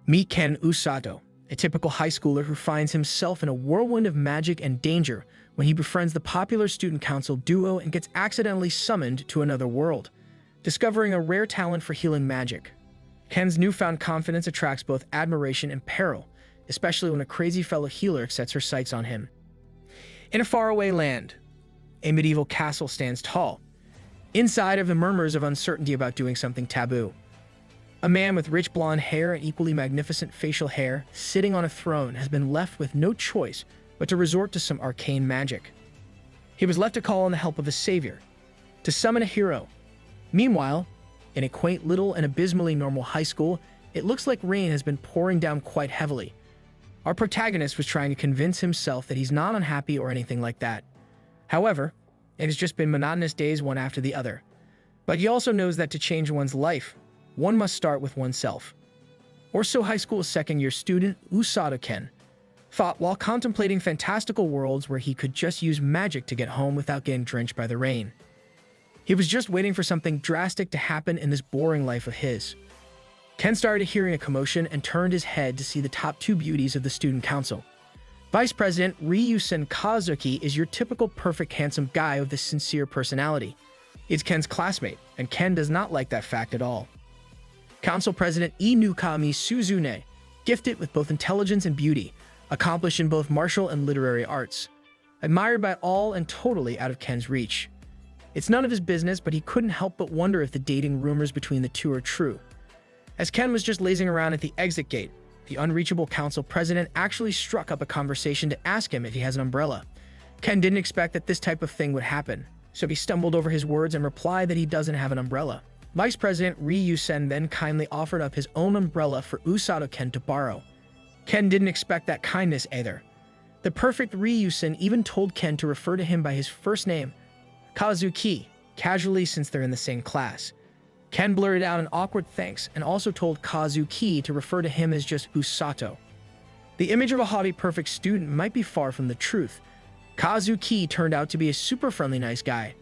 Meet Ken Usato, a typical high schooler who finds himself in a whirlwind of magic and danger when he befriends the popular student council duo and gets accidentally summoned to another world, discovering a rare talent for healing magic. Ken's newfound confidence attracts both admiration and peril, especially when a crazy fellow healer sets her sights on him. In a faraway land, a medieval castle stands tall. Inside are the murmurs of uncertainty about doing something taboo. A man with rich blonde hair and equally magnificent facial hair, sitting on a throne, has been left with no choice but to resort to some arcane magic. He was left to call on the help of a savior, to summon a hero. Meanwhile, in a quaint little and abysmally normal high school, it looks like rain has been pouring down quite heavily. Our protagonist was trying to convince himself that he's not unhappy or anything like that. However, it has just been monotonous days one after the other. But he also knows that to change one's life, one must start with oneself. Or so high school second-year student Usato Ken thought while contemplating fantastical worlds where he could just use magic to get home without getting drenched by the rain. He was just waiting for something drastic to happen in this boring life of his. Ken started hearing a commotion and turned his head to see the top two beauties of the student council. Vice President Ryusen Kazuki is your typical perfect handsome guy with a sincere personality. It's Ken's classmate, and Ken does not like that fact at all. Council President Inukami Suzune, gifted with both intelligence and beauty, accomplished in both martial and literary arts, admired by all and totally out of Ken's reach. It's none of his business, but he couldn't help but wonder if the dating rumors between the two are true. As Ken was just lazing around at the exit gate, the unreachable council president actually struck up a conversation to ask him if he has an umbrella. Ken didn't expect that this type of thing would happen, so he stumbled over his words and replied that he doesn't have an umbrella. Vice President Ryusen then kindly offered up his own umbrella for Usato Ken to borrow. Ken didn't expect that kindness either. The perfect Ryusen even told Ken to refer to him by his first name, Kazuki, casually since they're in the same class. Ken blurted out an awkward thanks and also told Kazuki to refer to him as just Usato. The image of a haughty perfect student might be far from the truth. Kazuki turned out to be a super friendly nice guy.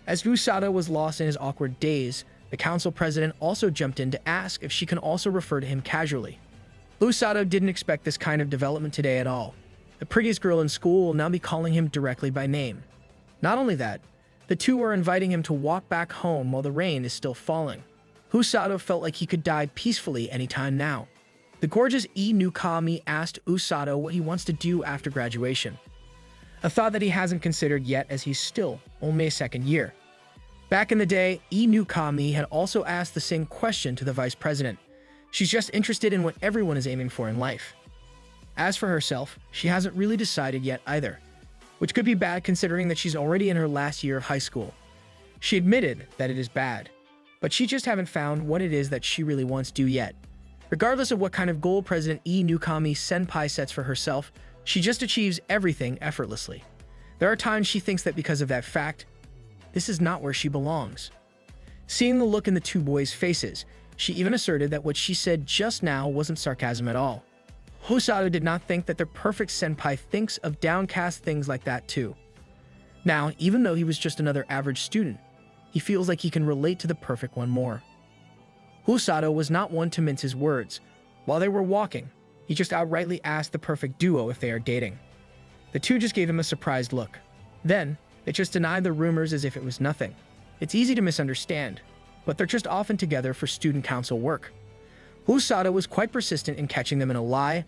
As Usato was lost in his awkward daze, the council president also jumped in to ask if she can also refer to him casually. Usato didn't expect this kind of development today at all. The prettiest girl in school will now be calling him directly by name. Not only that, the two are inviting him to walk back home while the rain is still falling. Usato felt like he could die peacefully anytime now. The gorgeous Inukami asked Usato what he wants to do after graduation, a thought that he hasn't considered yet as he's still only a second year. Back in the day, Inukami had also asked the same question to the vice president. She's just interested in what everyone is aiming for in life. As for herself, she hasn't really decided yet either, which could be bad considering that she's already in her last year of high school. She admitted that it is bad, but she just haven't found what it is that she really wants to do yet. Regardless of what kind of goal President Inukami Senpai sets for herself, she just achieves everything effortlessly. There are times she thinks that because of that fact, this is not where she belongs. Seeing the look in the two boys' faces, she even asserted that what she said just now wasn't sarcasm at all. Usato did not think that their perfect senpai thinks of downcast things like that too. Now, even though he was just another average student, he feels like he can relate to the perfect one more. Usato was not one to mince his words. While they were walking, he just outrightly asked the perfect duo if they are dating. The two just gave him a surprised look. Then, they just denied the rumors as if it was nothing. It's easy to misunderstand, but they're just often together for student council work. Usato was quite persistent in catching them in a lie,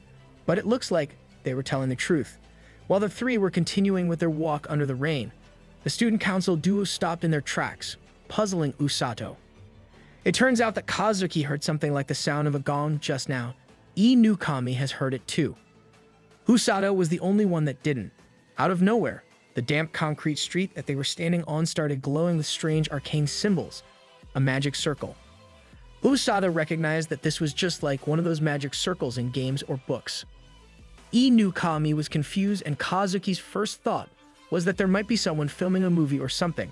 but it looks like they were telling the truth. While the three were continuing with their walk under the rain, the student council duo stopped in their tracks, puzzling Usato. It turns out that Kazuki heard something like the sound of a gong just now. Inukami has heard it too. Usato was the only one that didn't. Out of nowhere, the damp concrete street that they were standing on started glowing with strange arcane symbols, a magic circle. Usato recognized that this was just like one of those magic circles in games or books. Inukami was confused, and Kazuki's first thought was that there might be someone filming a movie or something.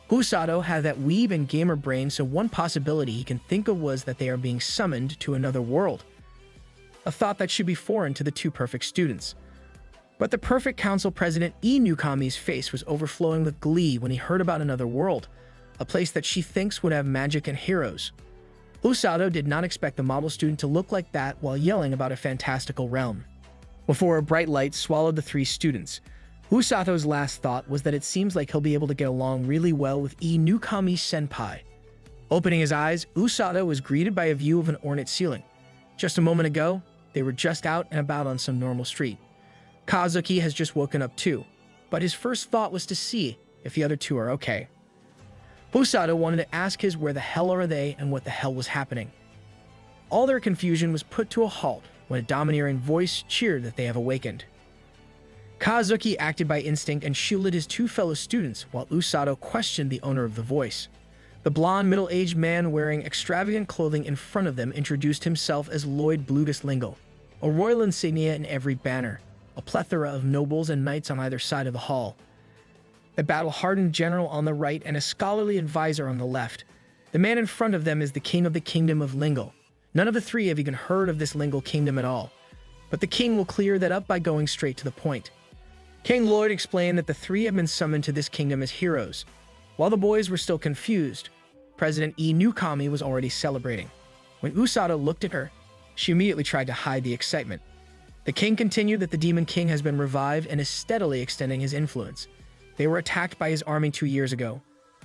Usato had that weeb and gamer brain, so one possibility he can think of was that they are being summoned to another world, a thought that should be foreign to the two perfect students. But the perfect council president Inukami's face was overflowing with glee when he heard about another world, a place that she thinks would have magic and heroes. Usato did not expect the model student to look like that while yelling about a fantastical realm. Before a bright light swallowed the three students, Usato's last thought was that it seems like he'll be able to get along really well with Newkami-senpai. Opening his eyes, Usato was greeted by a view of an ornate ceiling. Just a moment ago, they were just out and about on some normal street. Kazuki has just woken up too, but his first thought was to see if the other two are okay. Usato wanted to ask his where the hell are they and what the hell was happening. All their confusion was put to a halt when a domineering voice cheered that they have awakened. Kazuki acted by instinct and shielded his two fellow students while Usato questioned the owner of the voice. The blond, middle-aged man wearing extravagant clothing in front of them introduced himself as Lloyd Blugus Lingle, a royal insignia in every banner, a plethora of nobles and knights on either side of the hall, a battle-hardened general on the right and a scholarly advisor on the left. The man in front of them is the king of the kingdom of Lingle. None of the three have even heard of this Lingle kingdom at all, but the king will clear that up by going straight to the point. King Lloyd explained that the three have been summoned to this kingdom as heroes. While the boys were still confused, President Newkami was already celebrating. When Usato looked at her, she immediately tried to hide the excitement. The king continued that the Demon King has been revived and is steadily extending his influence. They were attacked by his army 2 years ago.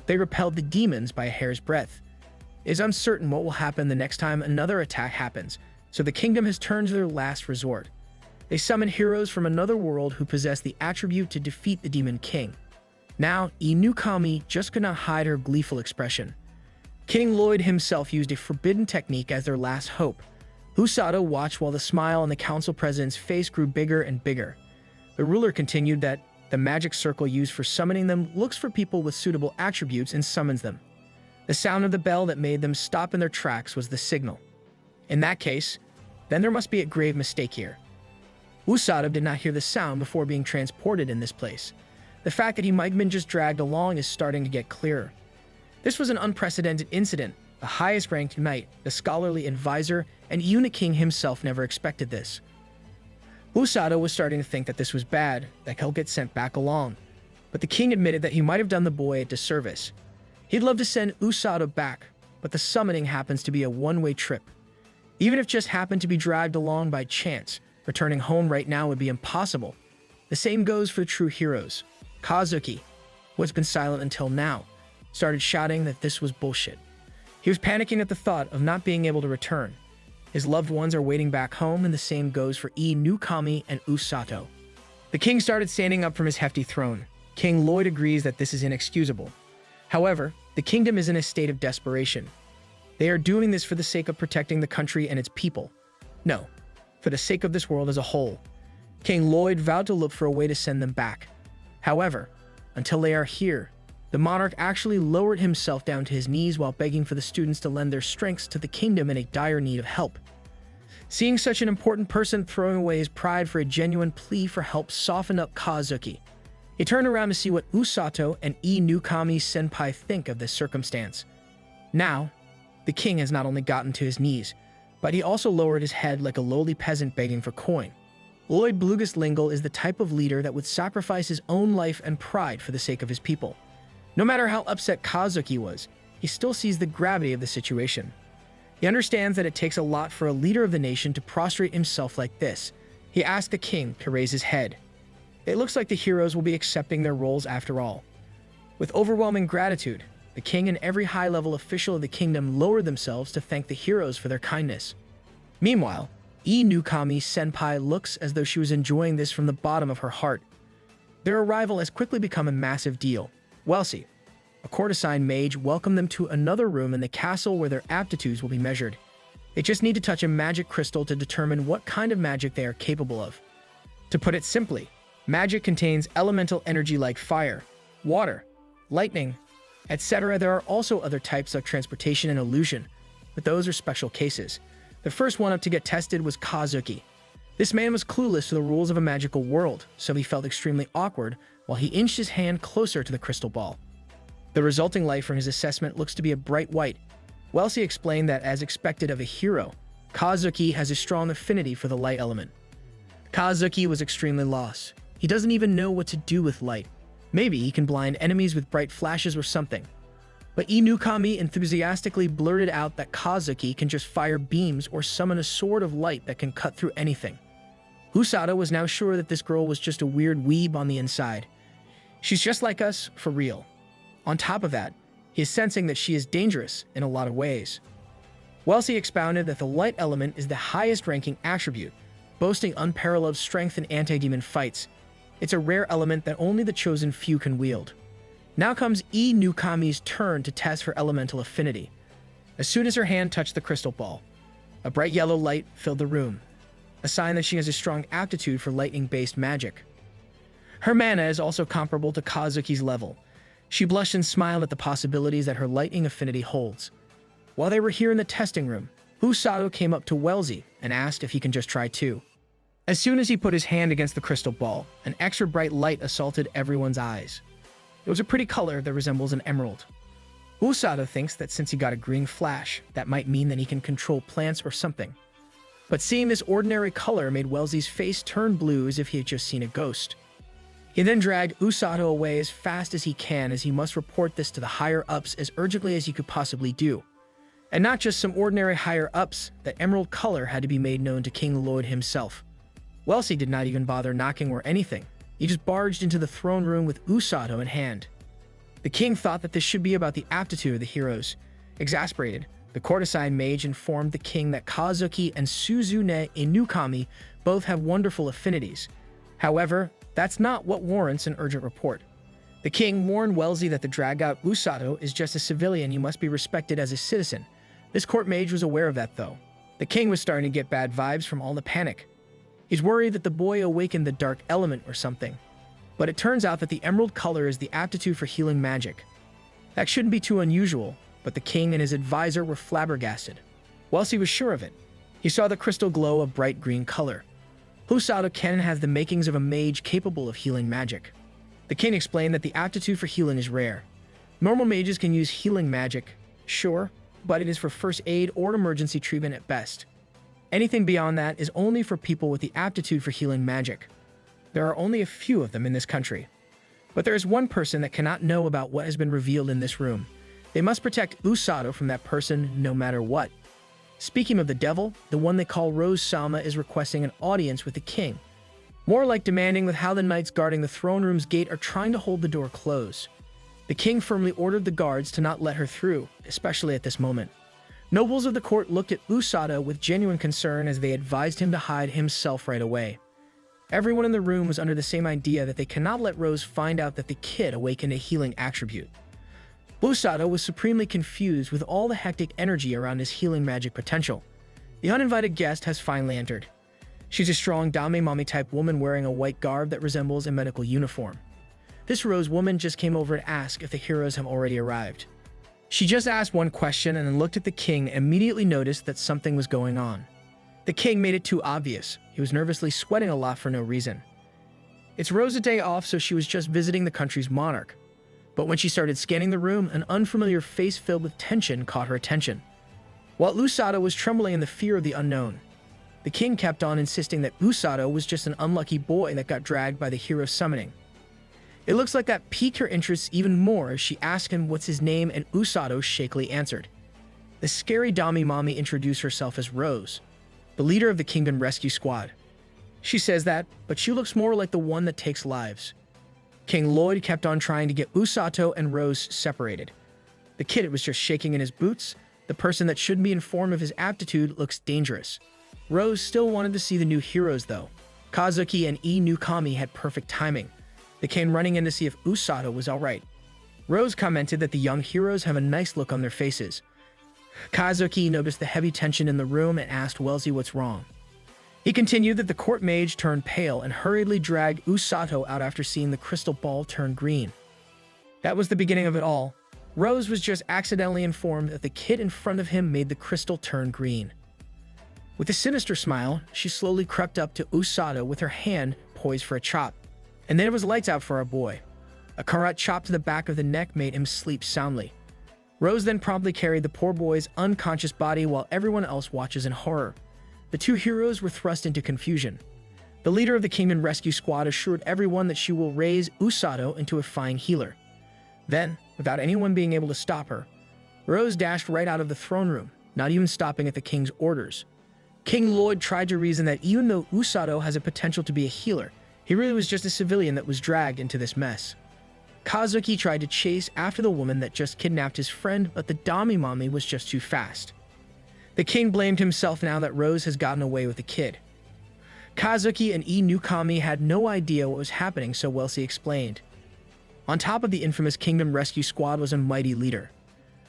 They repelled the demons by a hair's breadth. It is uncertain what will happen the next time another attack happens, so the kingdom has turned to their last resort. They summon heroes from another world who possess the attribute to defeat the Demon King. Now, Newkami just could not hide her gleeful expression. King Lloyd himself used a forbidden technique as their last hope. Usato watched while the smile on the council president's face grew bigger and bigger. The ruler continued that the magic circle used for summoning them looks for people with suitable attributes and summons them. The sound of the bell that made them stop in their tracks was the signal. In that case, then there must be a grave mistake here. Usato did not hear the sound before being transported in this place. The fact that he might have been just dragged along is starting to get clearer. This was an unprecedented incident. The highest-ranked knight, the scholarly advisor, and Unit King himself never expected this. Usato was starting to think that this was bad, that he'll get sent back along. But the king admitted that he might have done the boy a disservice. He'd love to send Usato back, but the summoning happens to be a one-way trip. Even if just happened to be dragged along by chance, returning home right now would be impossible. The same goes for the true heroes. Kazuki, who has been silent until now, started shouting that this was bullshit. He was panicking at the thought of not being able to return. His loved ones are waiting back home, and the same goes for Newkami and Usato. The king started standing up from his hefty throne. King Lloyd agrees that this is inexcusable. However, the kingdom is in a state of desperation. They are doing this for the sake of protecting the country and its people. No, for the sake of this world as a whole. King Lloyd vowed to look for a way to send them back. However, until they are here, the monarch actually lowered himself down to his knees while begging for the students to lend their strengths to the kingdom in a dire need of help. Seeing such an important person throwing away his pride for a genuine plea for help softened up Kazuki. He turned around to see what Usato and Newkami-senpai think of this circumstance. Now, the king has not only gotten to his knees, but he also lowered his head like a lowly peasant begging for coin. Lloyd Blugus Lingle is the type of leader that would sacrifice his own life and pride for the sake of his people. No matter how upset Kazuki was, he still sees the gravity of the situation. He understands that it takes a lot for a leader of the nation to prostrate himself like this. He asked the king to raise his head. It looks like the heroes will be accepting their roles after all. With overwhelming gratitude, the king and every high-level official of the kingdom lowered themselves to thank the heroes for their kindness. Meanwhile, Newkami-senpai looks as though she was enjoying this from the bottom of her heart. Their arrival has quickly become a massive deal. Welsi, a courtesan mage, welcomed them to another room in the castle where their aptitudes will be measured. They just need to touch a magic crystal to determine what kind of magic they are capable of. To put it simply, magic contains elemental energy like fire, water, lightning, etc. There are also other types like transportation and illusion, but those are special cases. The first one up to get tested was Kazuki. This man was clueless to the rules of a magical world, so he felt extremely awkward while he inched his hand closer to the crystal ball. The resulting light from his assessment looks to be a bright white. Welsi explained that, as expected of a hero, Kazuki has a strong affinity for the light element. Kazuki was extremely lost. He doesn't even know what to do with light. Maybe he can blind enemies with bright flashes or something. But Inukami enthusiastically blurted out that Kazuki can just fire beams or summon a sword of light that can cut through anything. Usato was now sure that this girl was just a weird weeb on the inside. She's just like us, for real. On top of that, he is sensing that she is dangerous in a lot of ways. Wellesley expounded that the light element is the highest-ranking attribute, boasting unparalleled strength in anti-demon fights. It's a rare element that only the chosen few can wield. Now comes Inukami's turn to test her elemental affinity. As soon as her hand touched the crystal ball, a bright yellow light filled the room, a sign that she has a strong aptitude for lightning-based magic. Her mana is also comparable to Kazuki's level. She blushed and smiled at the possibilities that her lightning affinity holds. While they were here in the testing room, Usato came up to Wellesley and asked if he can just try too. As soon as he put his hand against the crystal ball, an extra bright light assaulted everyone's eyes. It was a pretty color that resembles an emerald. Usato thinks that since he got a green flash, that might mean that he can control plants or something. But seeing this ordinary color made Wellesley's face turn blue as if he had just seen a ghost. He then dragged Usato away as fast as he can, as he must report this to the higher-ups as urgently as he could possibly do. And not just some ordinary higher-ups, that emerald color had to be made known to King Lloyd himself. Wellesley did not even bother knocking or anything. He just barged into the throne room with Usato in hand. The king thought that this should be about the aptitude of the heroes. Exasperated, the court-assigned mage informed the king that Kazuki and Suzune Inukami both have wonderful affinities. However, that's not what warrants an urgent report. The king warned Wellesley that the drag-out Usato is just a civilian who must be respected as a citizen. This court mage was aware of that, though. The king was starting to get bad vibes from all the panic. He's worried that the boy awakened the dark element or something. But it turns out that the emerald color is the aptitude for healing magic. That shouldn't be too unusual, but the king and his advisor were flabbergasted. Wellesley was sure of it. He saw the crystal glow of bright green color. Usato Ken has the makings of a mage capable of healing magic. The king explained that the aptitude for healing is rare. Normal mages can use healing magic, sure, but it is for first aid or emergency treatment at best. Anything beyond that is only for people with the aptitude for healing magic. There are only a few of them in this country. But there is one person that cannot know about what has been revealed in this room. They must protect Usato from that person no matter what. Speaking of the devil, the one they call Rose Sama is requesting an audience with the king. More like demanding with how the knights guarding the throne room's gate are trying to hold the door closed. The king firmly ordered the guards to not let her through, especially at this moment. Nobles of the court looked at Usato with genuine concern as they advised him to hide himself right away. Everyone in the room was under the same idea that they cannot let Rose find out that the kid awakened a healing attribute. Usato was supremely confused with all the hectic energy around his healing magic potential. The uninvited guest has finally entered. She's a strong dame-mommy-type woman wearing a white garb that resembles a medical uniform. This Rose woman just came over to ask if the heroes have already arrived. She just asked one question and then looked at the king and immediately noticed that something was going on. The king made it too obvious. He was nervously sweating a lot for no reason. It's Rose's day off, so she was just visiting the country's monarch. But when she started scanning the room, an unfamiliar face filled with tension caught her attention. While Usato was trembling in the fear of the unknown, the king kept on insisting that Usato was just an unlucky boy that got dragged by the hero summoning. It looks like that piqued her interest even more as she asked him what's his name, and Usato shakily answered. The scary Dami-Mommy introduced herself as Rose, the leader of the Kingdom Rescue Squad. She says that, but she looks more like the one that takes lives. King Lloyd kept on trying to get Usato and Rose separated. The kid was just shaking in his boots. The person that should be informed of his aptitude looks dangerous. Rose still wanted to see the new heroes though. Kazuki and Inukami had perfect timing. They came running in to see if Usato was alright. Rose commented that the young heroes have a nice look on their faces. Kazuki noticed the heavy tension in the room and asked Wellesley what's wrong. He continued that the court mage turned pale and hurriedly dragged Usato out after seeing the crystal ball turn green. That was the beginning of it all. Rose was just accidentally informed that the kid in front of him made the crystal turn green. With a sinister smile, she slowly crept up to Usato with her hand poised for a chop. And then it was lights out for our boy. A karate chop to the back of the neck made him sleep soundly. Rose then promptly carried the poor boy's unconscious body while everyone else watches in horror. The two heroes were thrust into confusion. The leader of the Kingdom Rescue Squad assured everyone that she will raise Usato into a fine healer. Then, Without anyone being able to stop her, Rose dashed right out of the throne room, not even stopping at the king's orders. King Lloyd tried to reason that even though Usato has a potential to be a healer, he really was just a civilian that was dragged into this mess. Kazuki tried to chase after the woman that just kidnapped his friend, but the Dami-Mami was just too fast. The king blamed himself now that Rose has gotten away with the kid. Kazuki and Newkami had no idea what was happening, so Wellesley explained. On top of the infamous Kingdom Rescue Squad was a mighty leader.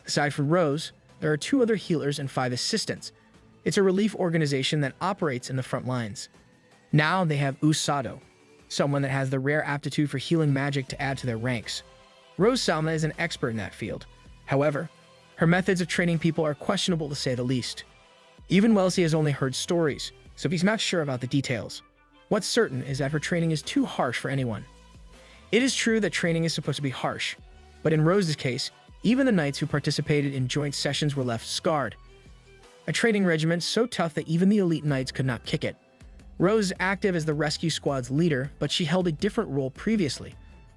Aside from Rose, there are 2 other healers and 5 assistants. It's a relief organization that operates in the front lines. Now they have Usato, someone that has the rare aptitude for healing magic to add to their ranks. Rose Salma is an expert in that field. However, her methods of training people are questionable to say the least. Even Wellesley has only heard stories, so he's not sure about the details. What's certain is that her training is too harsh for anyone. It is true that training is supposed to be harsh, but in Rose's case, even the knights who participated in joint sessions were left scarred. A training regimen so tough that even the elite knights could not kick it. Rose is active as the rescue squad's leader, but she held a different role previously,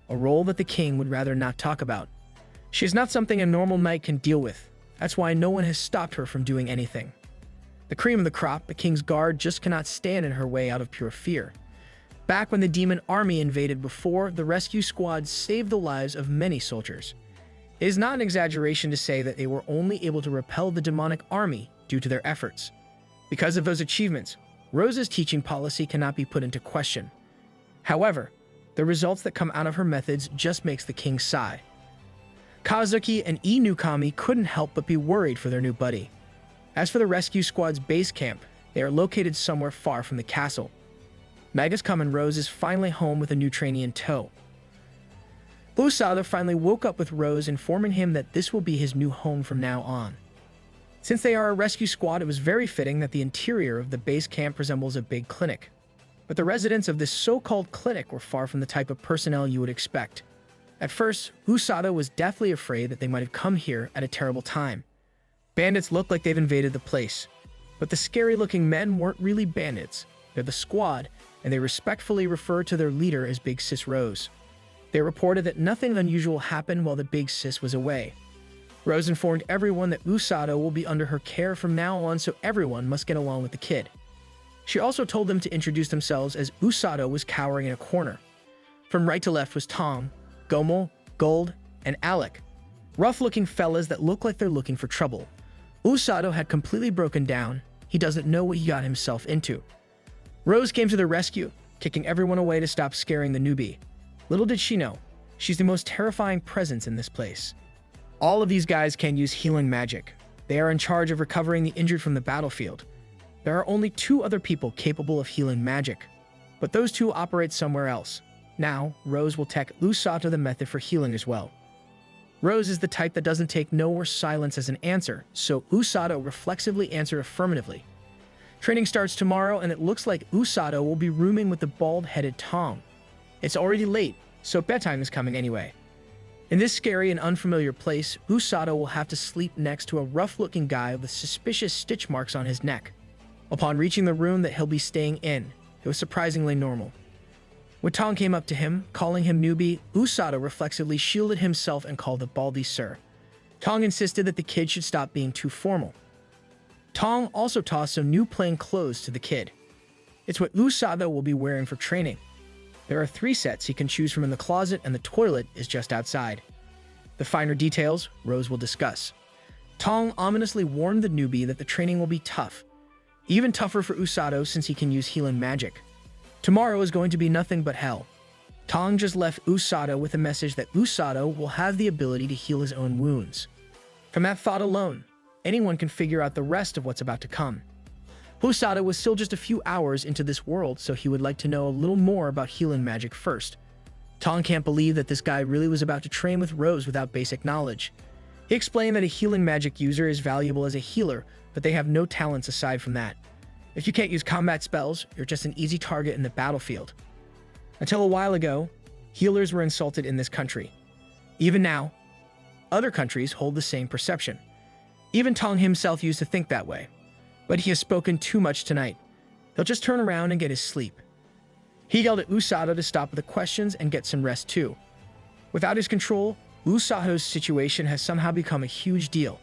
a role that the king would rather not talk about. She is not something a normal knight can deal with. That's why no one has stopped her from doing anything. The cream of the crop, the king's guard just cannot stand in her way out of pure fear. Back when the demon army invaded before, the rescue squad saved the lives of many soldiers. It is not an exaggeration to say that they were only able to repel the demonic army due to their efforts. Because of those achievements, Rose's teaching policy cannot be put into question. However, the results that come out of her methods just makes the king sigh. Kazuki and Newkami couldn't help but be worried for their new buddy. As for the rescue squad's base camp, they are located somewhere far from the castle. Magus Come and Rose is finally home with a new trainee in tow. Usato finally woke up with Rose, informing him that this will be his new home from now on. Since they are a rescue squad, it was very fitting that the interior of the base camp resembles a big clinic. But the residents of this so-called clinic were far from the type of personnel you would expect. At first, Usato was deathly afraid that they might have come here at a terrible time. Bandits look like they've invaded the place. But the scary-looking men weren't really bandits. They're the squad, and they respectfully refer to their leader as Big Sis Rose. They reported that nothing unusual happened while the Big Sis was away. Rose informed everyone that Usato will be under her care from now on, so everyone must get along with the kid. She also told them to introduce themselves as Usato was cowering in a corner. From right to left was Tom, Gomel, Gold, and Alec, rough-looking fellas that look like they're looking for trouble. Usato had completely broken down. He doesn't know what he got himself into. Rose came to the rescue, kicking everyone away to stop scaring the newbie. Little did she know, she's the most terrifying presence in this place. All of these guys can use healing magic. They are in charge of recovering the injured from the battlefield. There are only 2 other people capable of healing magic, but those 2 operate somewhere else. Now, Rose will tech Usato the method for healing as well. Rose is the type that doesn't take no or silence as an answer, so Usato reflexively answered affirmatively. Training starts tomorrow, and it looks like Usato will be rooming with the bald-headed Tom. It's already late, so bedtime is coming anyway. In this scary and unfamiliar place, Usato will have to sleep next to a rough-looking guy with suspicious stitch marks on his neck. Upon reaching the room that he'll be staying in, it was surprisingly normal. When Tong came up to him, calling him newbie, Usato reflexively shielded himself and called the baldy sir. Tong insisted that the kid should stop being too formal. Tong also tossed some new plain clothes to the kid. It's what Usato will be wearing for training. There are 3 sets he can choose from in the closet, and the toilet is just outside. The finer details, Rose will discuss. Tong ominously warned the newbie that the training will be tough. Even tougher for Usato since he can use healing magic. Tomorrow is going to be nothing but hell. Tong just left Usato with a message that Usato will have the ability to heal his own wounds. From that thought alone, anyone can figure out the rest of what's about to come. Usato was still just a few hours into this world, so he would like to know a little more about healing magic first. Tong can't believe that this guy really was about to train with Rose without basic knowledge. He explained that a healing magic user is valuable as a healer, but they have no talents aside from that. If you can't use combat spells, you're just an easy target in the battlefield. Until a while ago, healers were insulted in this country. Even now, other countries hold the same perception. Even Tong himself used to think that way. But he has spoken too much tonight. He'll just turn around and get his sleep. He yelled at Usato to stop with the questions and get some rest too. Without his control, Usato's situation has somehow become a huge deal.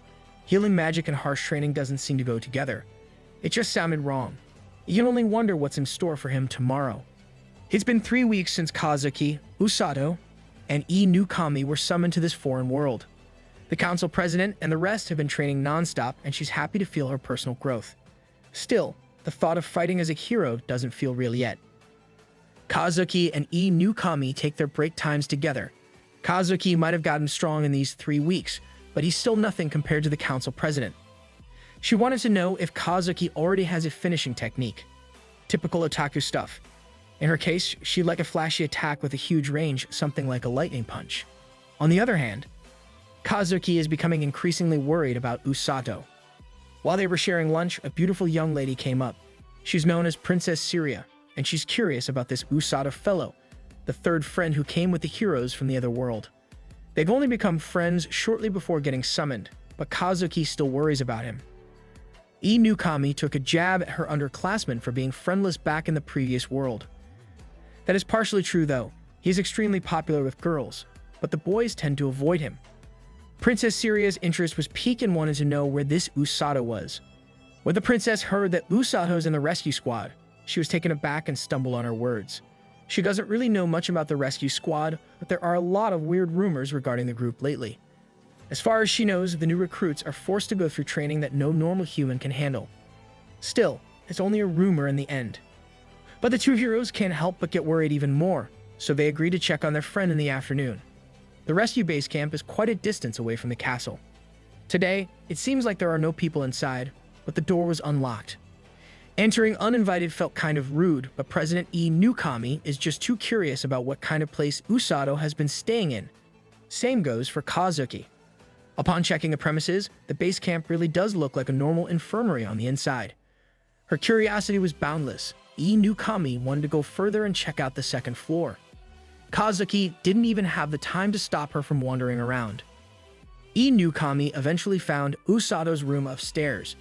Healing magic and harsh training doesn't seem to go together. It just sounded wrong. You can only wonder what's in store for him tomorrow. It's been 3 weeks since Kazuki, Usato, and Newkami were summoned to this foreign world. The council president and the rest have been training non-stop, and she's happy to feel her personal growth. Still, the thought of fighting as a hero doesn't feel real yet. Kazuki and Newkami take their break times together. Kazuki might have gotten strong in these 3 weeks, but he's still nothing compared to the council president. She wanted to know if Kazuki already has a finishing technique. Typical otaku stuff. In her case, she'd like a flashy attack with a huge range, something like a lightning punch. On the other hand, Kazuki is becoming increasingly worried about Usato. While they were sharing lunch, a beautiful young lady came up. She's known as Princess Syria, and she's curious about this Usato fellow, the third friend who came with the heroes from the other world. They've only become friends shortly before getting summoned, but Kazuki still worries about him. Newkami took a jab at her underclassman for being friendless back in the previous world. That is partially true though. He is extremely popular with girls, but the boys tend to avoid him. Princess Syria's interest was piqued and wanted to know where this Usato was. When the princess heard that Usato's in the rescue squad, she was taken aback and stumbled on her words. She doesn't really know much about the rescue squad, but there are a lot of weird rumors regarding the group lately. As far as she knows, the new recruits are forced to go through training that no normal human can handle. Still, it's only a rumor in the end. But the two heroes can't help but get worried even more, so they agree to check on their friend in the afternoon. The rescue base camp is quite a distance away from the castle. Today, it seems like there are no people inside, but the door was unlocked. Entering uninvited felt kind of rude, but President Newkami is just too curious about what kind of place Usato has been staying in. Same goes for Kazuki. Upon checking the premises, the base camp really does look like a normal infirmary on the inside. Her curiosity was boundless. Newkami wanted to go further and check out the second floor. Kazuki didn't even have the time to stop her from wandering around. Newkami eventually found Usato's room upstairs.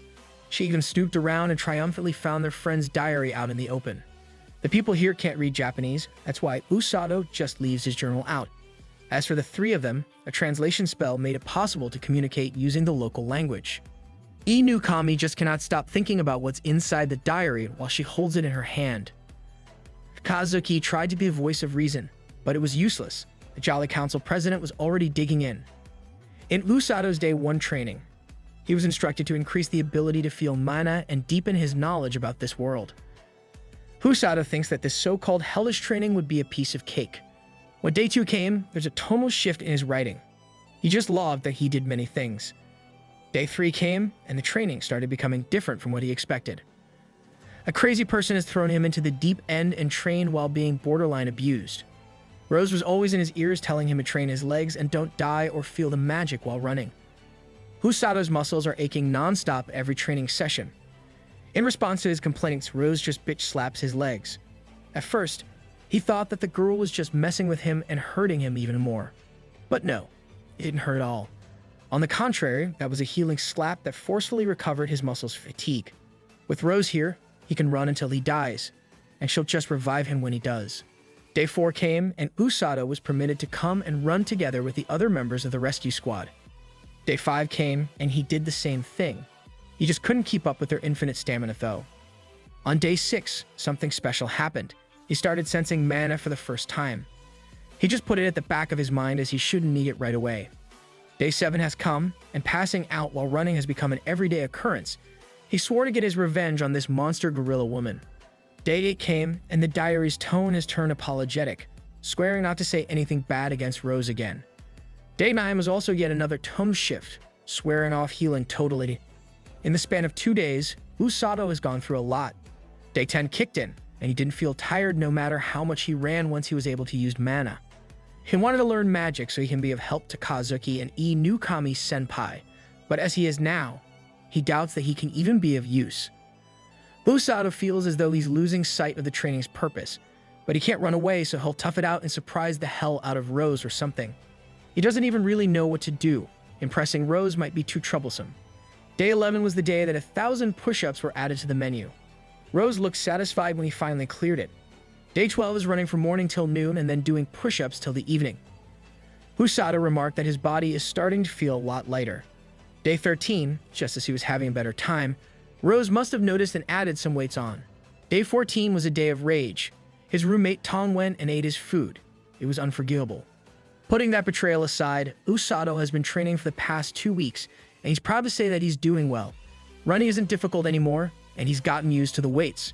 She even snooped around and triumphantly found their friend's diary out in the open. The people here can't read Japanese, that's why Usato just leaves his journal out. As for the three of them, a translation spell made it possible to communicate using the local language. Newkami just cannot stop thinking about what's inside the diary while she holds it in her hand. Kazuki tried to be a voice of reason, but it was useless. The Jolly Council president was already digging in. In Usato's Day 1 training, he was instructed to increase the ability to feel mana and deepen his knowledge about this world. Usato thinks that this so-called hellish training would be a piece of cake. When Day 2 came, there's a tonal shift in his writing. He just logged that he did many things. Day 3 came, and the training started becoming different from what he expected. A crazy person has thrown him into the deep end and trained while being borderline abused. Rose was always in his ears telling him to train his legs and don't die or feel the magic while running. Usato's muscles are aching non-stop every training session. In response to his complaints, Rose just bitch slaps his legs. At first, he thought that the girl was just messing with him and hurting him even more. But no, it didn't hurt at all. On the contrary, that was a healing slap that forcefully recovered his muscles' fatigue. With Rose here, he can run until he dies, and she'll just revive him when he does. Day 4 came, and Usato was permitted to come and run together with the other members of the rescue squad. Day 5 came, and he did the same thing. He just couldn't keep up with their infinite stamina though. On Day 6, something special happened. He started sensing mana for the first time. He just put it at the back of his mind as he shouldn't need it right away. Day 7 has come, and passing out while running has become an everyday occurrence. He swore to get his revenge on this monster gorilla woman. Day 8 came, and the diary's tone has turned apologetic, swearing not to say anything bad against Rose again. Day 9 was also yet another tone shift, swearing off healing totally. In the span of 2 days, Usato has gone through a lot. Day 10 kicked in, and he didn't feel tired no matter how much he ran once he was able to use mana. He wanted to learn magic so he can be of help to Kazuki and Newkami senpai, but as he is now, he doubts that he can even be of use. Usato feels as though he's losing sight of the training's purpose, but he can't run away, so he'll tough it out and surprise the hell out of Rose or something. He doesn't even really know what to do. Impressing Rose might be too troublesome. Day 11 was the day that 1,000 push-ups were added to the menu. Rose looked satisfied when he finally cleared it. Day 12 is running from morning till noon and then doing push-ups till the evening. Usato remarked that his body is starting to feel a lot lighter. Day 13, just as he was having a better time, Rose must have noticed and added some weights on. Day 14 was a day of rage. His roommate Tong went and ate his food. It was unforgivable. Putting that betrayal aside, Usato has been training for the past 2 weeks, and he's proud to say that he's doing well. Running isn't difficult anymore, and he's gotten used to the weights.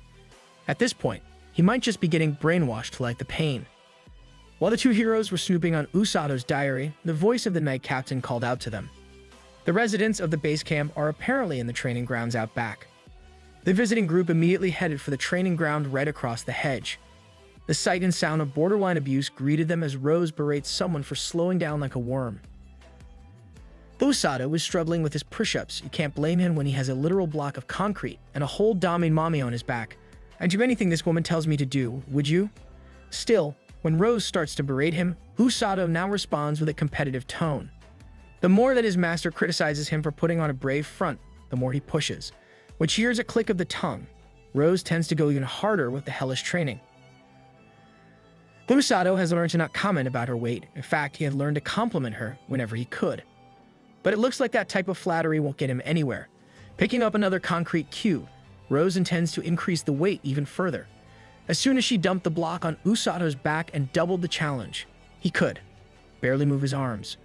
At this point, he might just be getting brainwashed to like the pain. While the two heroes were snooping on Usato's diary, the voice of the night captain called out to them. The residents of the base camp are apparently in the training grounds out back. The visiting group immediately headed for the training ground right across the hedge. The sight and sound of borderline abuse greeted them as Rose berates someone for slowing down like a worm. Usato was struggling with his push-ups. You can't blame him when he has a literal block of concrete and a whole Dami mommy on his back. I'd do anything this woman tells me to do, would you? Still, when Rose starts to berate him, Usato now responds with a competitive tone. The more that his master criticizes him for putting on a brave front, the more he pushes. When she hears a click of the tongue, Rose tends to go even harder with the hellish training. Usato has learned to not comment about her weight. In fact, he had learned to compliment her whenever he could. But it looks like that type of flattery won't get him anywhere. Picking up another concrete cube, Rose intends to increase the weight even further. As soon as she dumped the block on Usato's back and doubled the challenge, he could barely move his arms.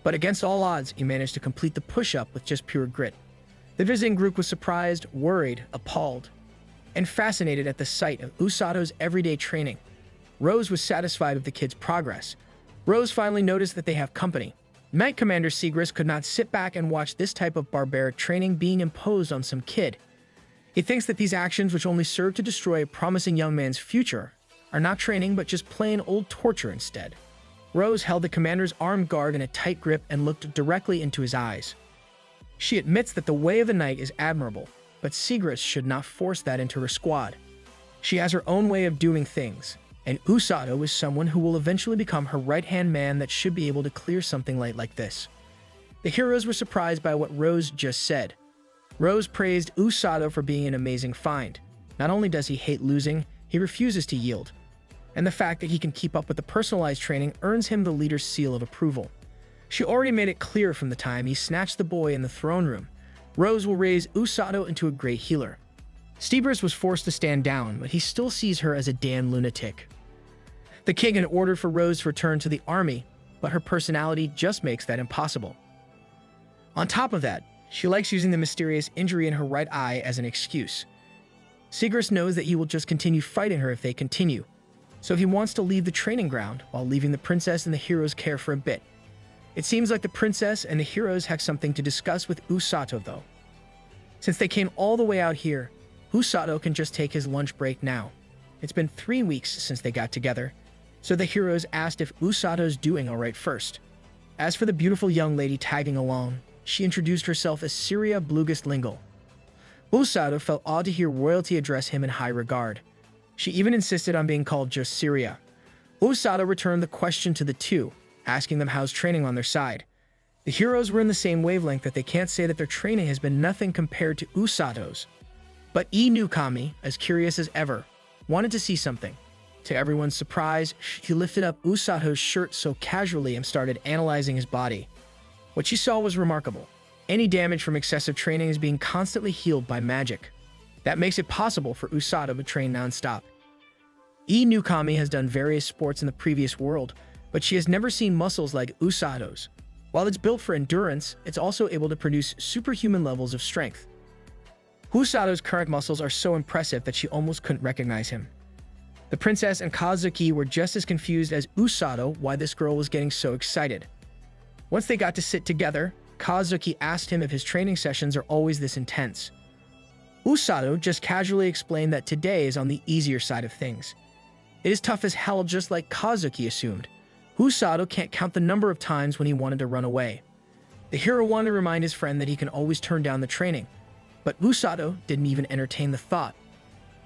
But against all odds, he managed to complete the push-up with just pure grit. The visiting group was surprised, worried, appalled, and fascinated at the sight of Usato's everyday training. Rose was satisfied with the kid's progress. Rose finally noticed that they have company. Knight Commander Sigris could not sit back and watch this type of barbaric training being imposed on some kid. He thinks that these actions, which only serve to destroy a promising young man's future, are not training but just plain old torture instead. Rose held the commander's armed guard in a tight grip and looked directly into his eyes. She admits that the way of the knight is admirable, but Sigris should not force that into her squad. She has her own way of doing things, and Usato is someone who will eventually become her right-hand man that should be able to clear something like this. The heroes were surprised by what Rose just said. Rose praised Usato for being an amazing find. Not only does he hate losing, he refuses to yield. And the fact that he can keep up with the personalized training earns him the leader's seal of approval. She already made it clear from the time he snatched the boy in the throne room. Rose will raise Usato into a great healer. Stebers was forced to stand down, but he still sees her as a damn lunatic. The king had ordered for Rose to return to the army, but her personality just makes that impossible. On top of that, she likes using the mysterious injury in her right eye as an excuse. Sigris knows that he will just continue fighting her if they continue, so he wants to leave the training ground while leaving the princess and the heroes' care for a bit. It seems like the princess and the heroes have something to discuss with Usato though. Since they came all the way out here, Usato can just take his lunch break now. It's been 3 weeks since they got together, so the heroes asked if Usato's doing alright first. As for the beautiful young lady tagging along, she introduced herself as Syria Blugist Lingle. Usato felt odd to hear royalty address him in high regard. She even insisted on being called just Syria. Usato returned the question to the two, asking them how's training on their side. The heroes were in the same wavelength that they can't say that their training has been nothing compared to Usato's. But Newkami, as curious as ever, wanted to see something. To everyone's surprise, she lifted up Usato's shirt so casually and started analyzing his body. What she saw was remarkable. Any damage from excessive training is being constantly healed by magic. That makes it possible for Usato to train non-stop. Newkami has done various sports in the previous world, but she has never seen muscles like Usato's. While it's built for endurance, it's also able to produce superhuman levels of strength. Usato's current muscles are so impressive that she almost couldn't recognize him. The princess and Kazuki were just as confused as Usato why this girl was getting so excited. Once they got to sit together, Kazuki asked him if his training sessions are always this intense. Usato just casually explained that today is on the easier side of things. It is tough as hell, just like Kazuki assumed. Usato can't count the number of times when he wanted to run away. The hero wanted to remind his friend that he can always turn down the training, but Usato didn't even entertain the thought.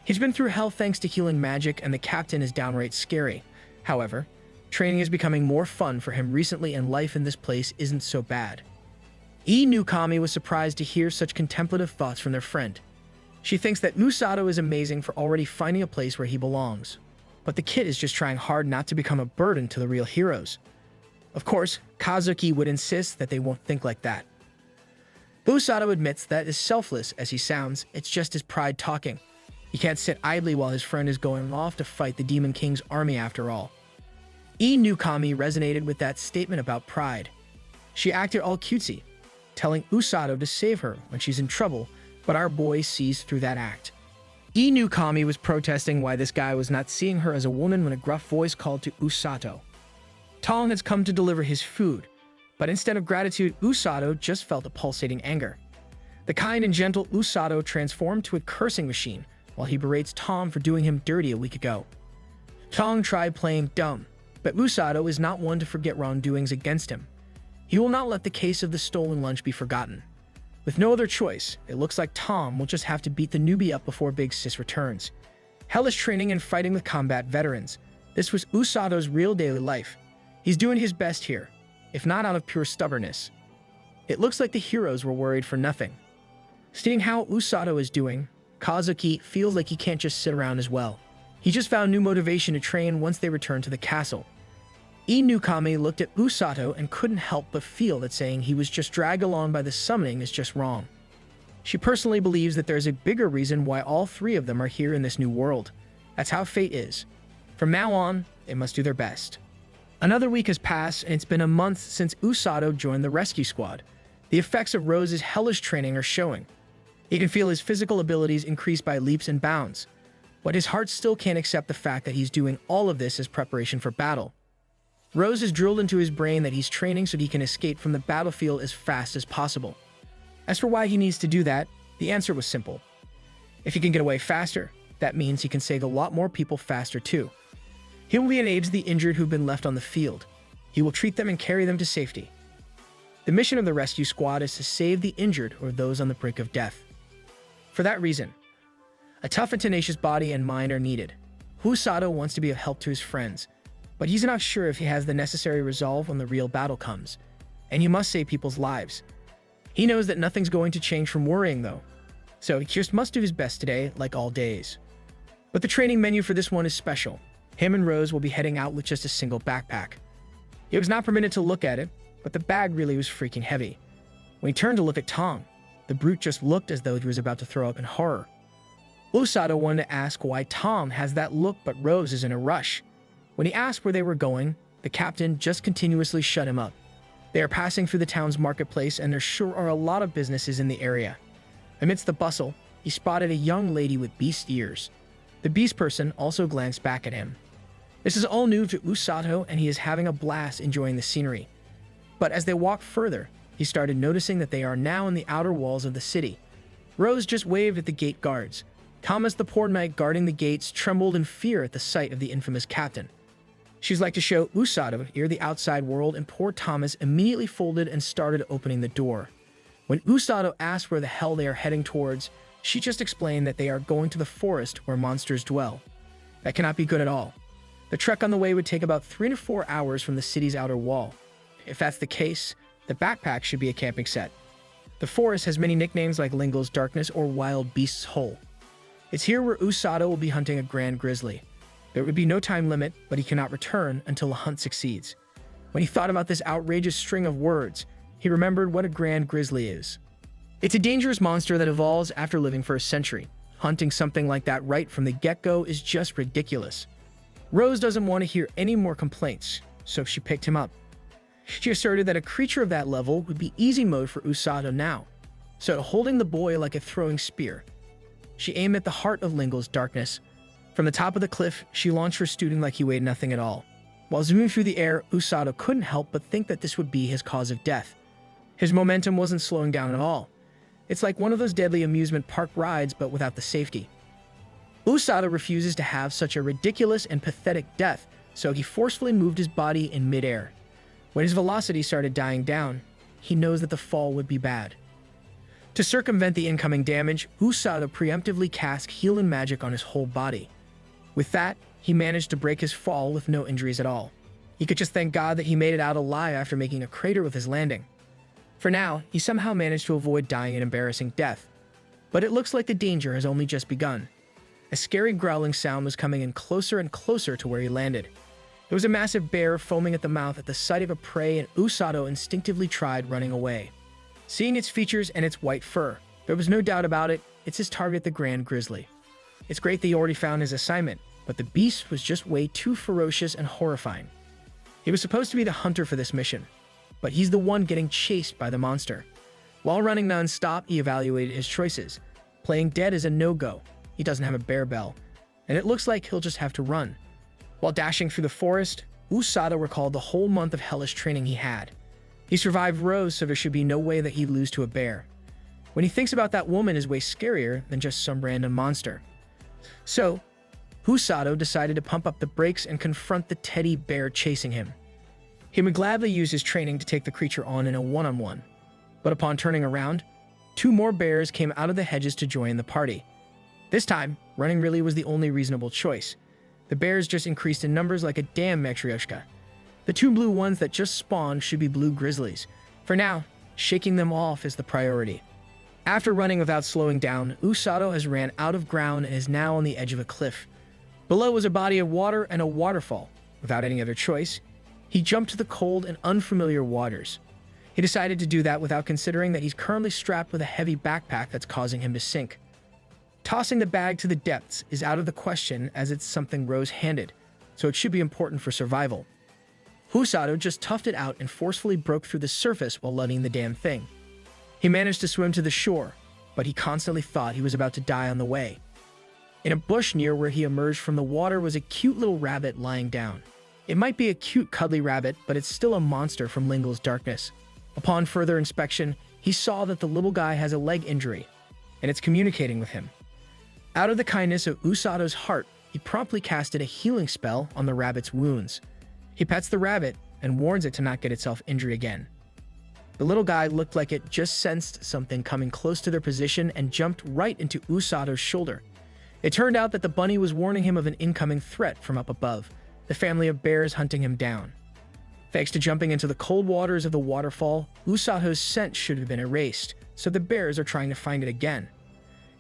He's been through hell thanks to healing magic, and the captain is downright scary. However, training is becoming more fun for him recently, and life in this place isn't so bad. Newkami was surprised to hear such contemplative thoughts from their friend. She thinks that Usato is amazing for already finding a place where he belongs. But the kid is just trying hard not to become a burden to the real heroes. Of course, Kazuki would insist that they won't think like that. Usato admits that as selfless as he sounds, it's just his pride talking. He can't sit idly while his friend is going off to fight the Demon King's army after all. Newkami resonated with that statement about pride. She acted all cutesy, telling Usato to save her when she's in trouble, but our boy sees through that act. Newkami was protesting why this guy was not seeing her as a woman when a gruff voice called to Usato. Tong has come to deliver his food, but instead of gratitude, Usato just felt a pulsating anger. The kind and gentle Usato transformed to a cursing machine while he berates Tom for doing him dirty a week ago. Tong tried playing dumb, but Usato is not one to forget wrongdoings against him. He will not let the case of the stolen lunch be forgotten. With no other choice, it looks like Tom will just have to beat the newbie up before Big Sis returns. Hellish training and fighting with combat veterans. This was Usato's real daily life. He's doing his best here, if not out of pure stubbornness. It looks like the heroes were worried for nothing. Seeing how Usato is doing, Kazuki feels like he can't just sit around as well. He just found new motivation to train once they returned to the castle. Newkami looked at Usato and couldn't help but feel that saying he was just dragged along by the summoning is just wrong. She personally believes that there's a bigger reason why all three of them are here in this new world. That's how fate is. From now on, they must do their best. Another week has passed, and it's been a month since Usato joined the rescue squad. The effects of Rose's hellish training are showing. He can feel his physical abilities increase by leaps and bounds, but his heart still can't accept the fact that he's doing all of this as preparation for battle. Rose has drilled into his brain that he's training so that he can escape from the battlefield as fast as possible. As for why he needs to do that, the answer was simple. If he can get away faster, that means he can save a lot more people faster too. He will be an aid to the injured who've been left on the field. He will treat them and carry them to safety. The mission of the rescue squad is to save the injured or those on the brink of death. For that reason, a tough and tenacious body and mind are needed. Usato wants to be of help to his friends, but he's not sure if he has the necessary resolve when the real battle comes. And he must save people's lives. He knows that nothing's going to change from worrying though, so he just must do his best today, like all days. But the training menu for this one is special. Him and Rose will be heading out with just a single backpack. He was not permitted to look at it, but the bag really was freaking heavy. When he turned to look at Tong, the brute just looked as though he was about to throw up in horror. Usato wanted to ask why Tom has that look but Rose is in a rush. When he asked where they were going, the captain just continuously shut him up. They are passing through the town's marketplace and there sure are a lot of businesses in the area. Amidst the bustle, he spotted a young lady with beast ears. The beast person also glanced back at him. This is all new to Usato and he is having a blast enjoying the scenery. But as they walked further, he started noticing that they are now in the outer walls of the city. Rose just waved at the gate guards. Thomas the poor knight guarding the gates trembled in fear at the sight of the infamous captain. She's like to show Usato here the outside world and poor Thomas immediately folded and started opening the door. When Usato asked where the hell they are heading towards, she just explained that they are going to the forest where monsters dwell. That cannot be good at all. The trek on the way would take about 3 to 4 hours from the city's outer wall. If that's the case, the backpack should be a camping set. The forest has many nicknames like Lingo's Darkness or Wild Beast's Hole. It's here where Usato will be hunting a grand grizzly. There would be no time limit, but he cannot return until the hunt succeeds. When he thought about this outrageous string of words, he remembered what a grand grizzly is. It's a dangerous monster that evolves after living for a century. Hunting something like that right from the get-go is just ridiculous. Rose doesn't want to hear any more complaints, so she picked him up. She asserted that a creature of that level would be easy mode for Usato now, so holding the boy like a throwing spear, she aimed at the heart of Lingo's Darkness. From the top of the cliff, she launched her student like he weighed nothing at all. While zooming through the air, Usato couldn't help but think that this would be his cause of death. His momentum wasn't slowing down at all. It's like one of those deadly amusement park rides, but without the safety. Usato refuses to have such a ridiculous and pathetic death, so he forcefully moved his body in midair. When his velocity started dying down, he knows that the fall would be bad. To circumvent the incoming damage, Usato preemptively cast healing magic on his whole body. With that, he managed to break his fall with no injuries at all. He could just thank God that he made it out alive after making a crater with his landing. For now, he somehow managed to avoid dying an embarrassing death. But it looks like the danger has only just begun. A scary growling sound was coming in closer and closer to where he landed. It was a massive bear foaming at the mouth at the sight of a prey, and Usato instinctively tried running away. Seeing its features and its white fur, there was no doubt about it, it's his target, the grand grizzly. It's great that he already found his assignment, but the beast was just way too ferocious and horrifying. He was supposed to be the hunter for this mission, but he's the one getting chased by the monster. While running non-stop, he evaluated his choices. Playing dead is a no-go. He doesn't have a bear bell, and it looks like he'll just have to run. While dashing through the forest, Usato recalled the whole month of hellish training he had. He survived rows, so there should be no way that he'd lose to a bear. When he thinks about that woman is way scarier than just some random monster. So, Usato decided to pump up the brakes and confront the teddy bear chasing him. He would gladly use his training to take the creature on in a one-on-one. But upon turning around, 2 more bears came out of the hedges to join the party. This time, running really was the only reasonable choice. The bears just increased in numbers like a damn matryoshka. The 2 blue ones that just spawned should be blue grizzlies. For now, shaking them off is the priority. After running without slowing down, Usato has ran out of ground and is now on the edge of a cliff. Below was a body of water and a waterfall. Without any other choice, he jumped to the cold and unfamiliar waters. He decided to do that without considering that he's currently strapped with a heavy backpack that's causing him to sink. Tossing the bag to the depths is out of the question, as it's something Rose-handed, so it should be important for survival. Usato just toughed it out and forcefully broke through the surface while letting the damn thing. He managed to swim to the shore, but he constantly thought he was about to die on the way. In a bush near where he emerged from the water was a cute little rabbit lying down. It might be a cute cuddly rabbit, but it's still a monster from Lingle's darkness. Upon further inspection, he saw that the little guy has a leg injury, and it's communicating with him. Out of the kindness of Usato's heart, he promptly casted a healing spell on the rabbit's wounds. He pets the rabbit and warns it to not get itself injured again. The little guy looked like it just sensed something coming close to their position and jumped right into Usato's shoulder. It turned out that the bunny was warning him of an incoming threat from up above, the family of bears hunting him down. Thanks to jumping into the cold waters of the waterfall, Usato's scent should have been erased, so the bears are trying to find it again.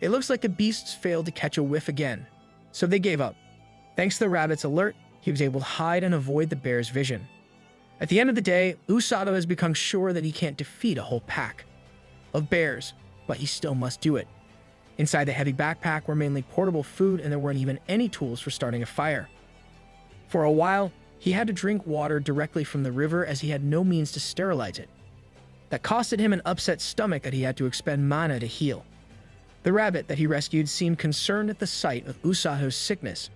It looks like the beasts failed to catch a whiff again, so they gave up. Thanks to the rabbit's alert, he was able to hide and avoid the bear's vision. At the end of the day, Usato has become sure that he can't defeat a whole pack of bears, but he still must do it. Inside the heavy backpack were mainly portable food, and there weren't even any tools for starting a fire. For a while, he had to drink water directly from the river as he had no means to sterilize it. That costed him an upset stomach that he had to expend mana to heal. The rabbit that he rescued seemed concerned at the sight of Usato's sickness.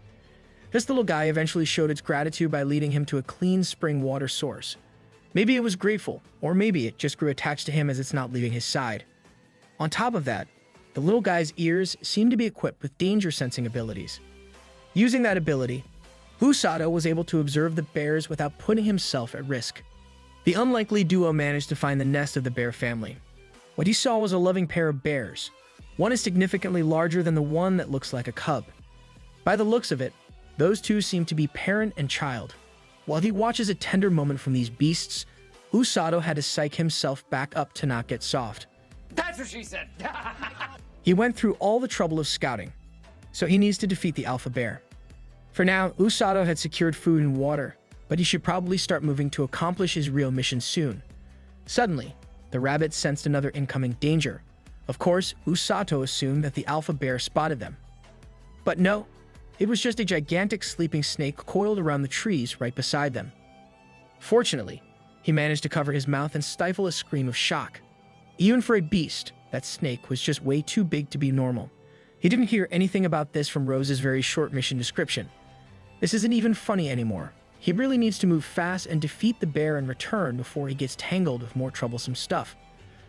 This little guy eventually showed its gratitude by leading him to a clean spring water source. Maybe it was grateful, or maybe it just grew attached to him as it's not leaving his side. On top of that, the little guy's ears seemed to be equipped with danger-sensing abilities. Using that ability, Usato was able to observe the bears without putting himself at risk. The unlikely duo managed to find the nest of the bear family. What he saw was a loving pair of bears. One is significantly larger than the one that looks like a cub. By the looks of it, those two seem to be parent and child. While he watches a tender moment from these beasts, Usato had to psych himself back up to not get soft. That's what she said! He went through all the trouble of scouting, so he needs to defeat the alpha bear. For now, Usato had secured food and water, but he should probably start moving to accomplish his real mission soon. Suddenly, the rabbit sensed another incoming danger. Of course, Usato assumed that the alpha bear spotted them. But no, it was just a gigantic sleeping snake coiled around the trees right beside them. Fortunately, he managed to cover his mouth and stifle a scream of shock. Even for a beast, that snake was just way too big to be normal. He didn't hear anything about this from Rose's very short mission description. This isn't even funny anymore. He really needs to move fast and defeat the bear in return before he gets tangled with more troublesome stuff.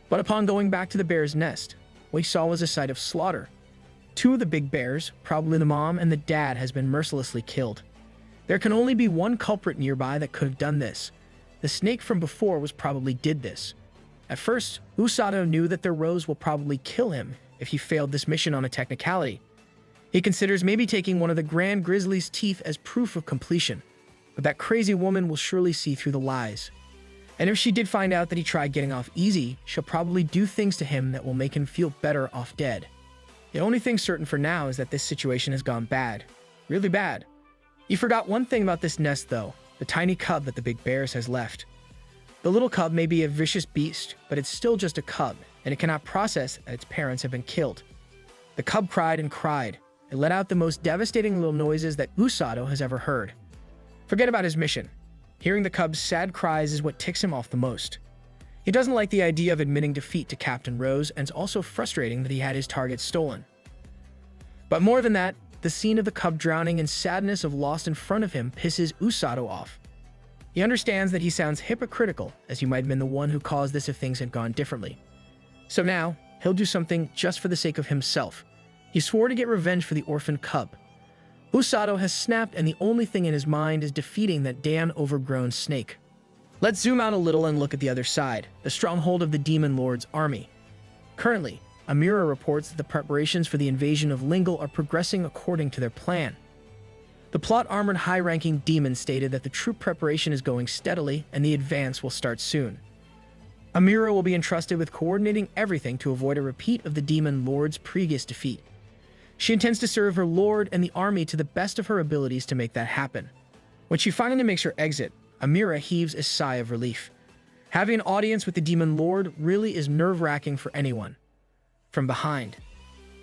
But upon going back to the bear's nest, what he saw was a sight of slaughter. 2 of the big bears, probably the mom and the dad, has been mercilessly killed. There can only be one culprit nearby that could have done this. The snake from before was probably did this. At first, Usato knew that the Rose will probably kill him if he failed this mission on a technicality. He considers maybe taking one of the Grand Grizzly's teeth as proof of completion, but that crazy woman will surely see through the lies. And if she did find out that he tried getting off easy, she'll probably do things to him that will make him feel better off dead. The only thing certain for now is that this situation has gone bad. Really bad. You forgot one thing about this nest though. the tiny cub that the big bears has left. The little cub may be a vicious beast, but it's still just a cub, and it cannot process that its parents have been killed. The cub cried and cried. It let out the most devastating little noises that Usato has ever heard. Forget about his mission. Hearing the cub's sad cries is what ticks him off the most. He doesn't like the idea of admitting defeat to Captain Rose, and it's also frustrating that he had his target stolen. But more than that, the scene of the cub drowning in sadness of loss in front of him pisses Usato off. He understands that he sounds hypocritical, as he might have been the one who caused this if things had gone differently. So now, he'll do something just for the sake of himself. He swore to get revenge for the orphaned cub. Usato has snapped, and the only thing in his mind is defeating that damn overgrown snake. Let's zoom out a little and look at the other side, the stronghold of the Demon Lord's army. Currently, Amira reports that the preparations for the invasion of Lingle are progressing according to their plan. The plot-armored high-ranking demon stated that the troop preparation is going steadily and the advance will start soon. Amira will be entrusted with coordinating everything to avoid a repeat of the Demon Lord's previous defeat. She intends to serve her lord and the army to the best of her abilities to make that happen. When she finally makes her exit, Amira heaves a sigh of relief. Having an audience with the Demon Lord really is nerve-wracking for anyone. From behind,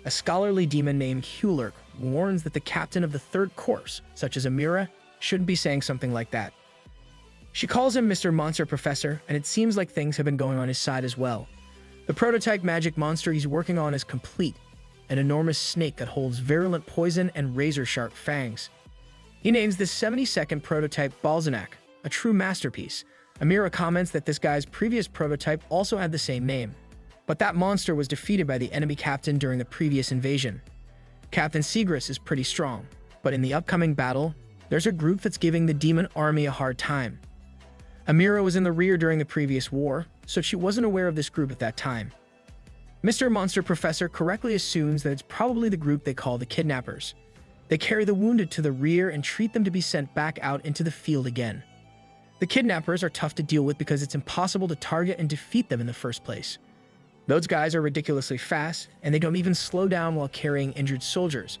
a scholarly demon named Hellish warns that the captain of the Third Corps, such as Amira, shouldn't be saying something like that. She calls him Mr. Monster Professor, and it seems like things have been going on his side as well. The prototype magic monster he's working on is complete, an enormous snake that holds virulent poison and razor-sharp fangs. He names this 72nd prototype Balzanak, a true masterpiece. Amira comments that this guy's previous prototype also had the same name, but that monster was defeated by the enemy captain during the previous invasion. Captain Seagrass is pretty strong, but in the upcoming battle, there's a group that's giving the demon army a hard time. Amira was in the rear during the previous war, so she wasn't aware of this group at that time. Mr. Monster Professor correctly assumes that it's probably the group they call the Kidnappers. They carry the wounded to the rear and treat them to be sent back out into the field again. The Kidnappers are tough to deal with because it's impossible to target and defeat them in the first place. Those guys are ridiculously fast, and they don't even slow down while carrying injured soldiers.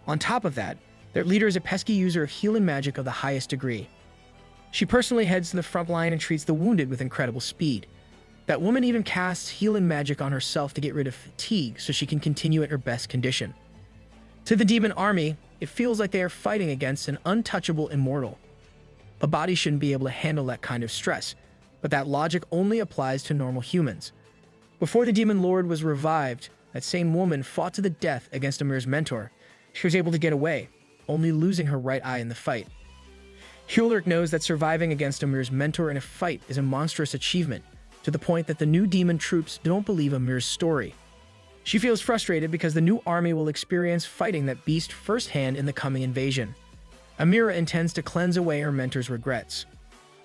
On top of that, their leader is a pesky user of healing magic of the highest degree. She personally heads to the front line and treats the wounded with incredible speed. That woman even casts healing magic on herself to get rid of fatigue so she can continue at her best condition. To the demon army, it feels like they are fighting against an untouchable immortal. A body shouldn't be able to handle that kind of stress, but that logic only applies to normal humans. Before the Demon Lord was revived, that same woman fought to the death against Amir's mentor. She was able to get away, only losing her right eye in the fight. Hellish knows that surviving against Amir's mentor in a fight is a monstrous achievement, to the point that the new demon troops don't believe Amir's story. She feels frustrated because the new army will experience fighting that beast firsthand in the coming invasion. Amira intends to cleanse away her mentor's regrets.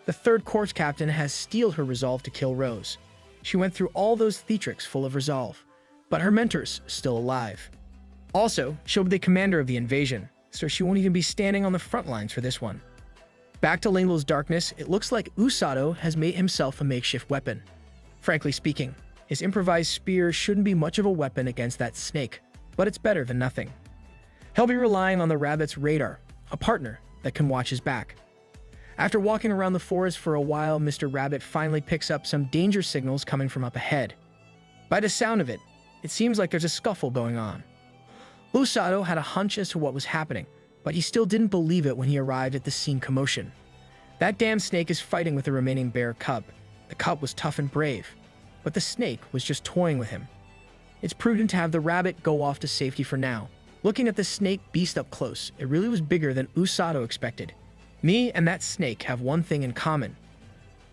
The Third Corps captain has steeled her resolve to kill Rose. She went through all those theatrics full of resolve, but her mentor's still alive. Also, she'll be the commander of the invasion, so she won't even be standing on the front lines for this one. Back to Lingle's darkness, it looks like Usato has made himself a makeshift weapon. Frankly speaking, his improvised spear shouldn't be much of a weapon against that snake, but it's better than nothing. He'll be relying on the rabbit's radar, a partner that can watch his back. After walking around the forest for a while, Mr. Rabbit finally picks up some danger signals coming from up ahead. By the sound of it, it seems like there's a scuffle going on. Usato had a hunch as to what was happening, but he still didn't believe it when he arrived at the scene commotion. That damn snake is fighting with the remaining bear cub. The cub was tough and brave, but the snake was just toying with him. It's prudent to have the rabbit go off to safety for now. Looking at the snake beast up close, it really was bigger than Usato expected. Me and that snake have one thing in common.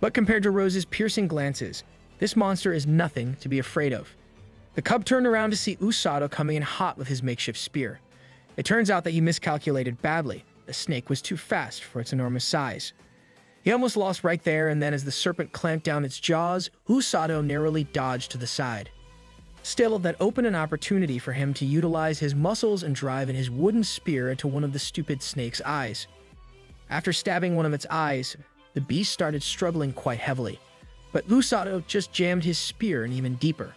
But compared to Rose's piercing glances, this monster is nothing to be afraid of. The cub turned around to see Usato coming in hot with his makeshift spear. It turns out that he miscalculated badly. The snake was too fast for its enormous size. He almost lost right there, and then as the serpent clamped down its jaws, Usato narrowly dodged to the side. Still, that opened an opportunity for him to utilize his muscles and drive in his wooden spear into one of the stupid snake's eyes. After stabbing one of its eyes, the beast started struggling quite heavily, but Usato just jammed his spear in even deeper.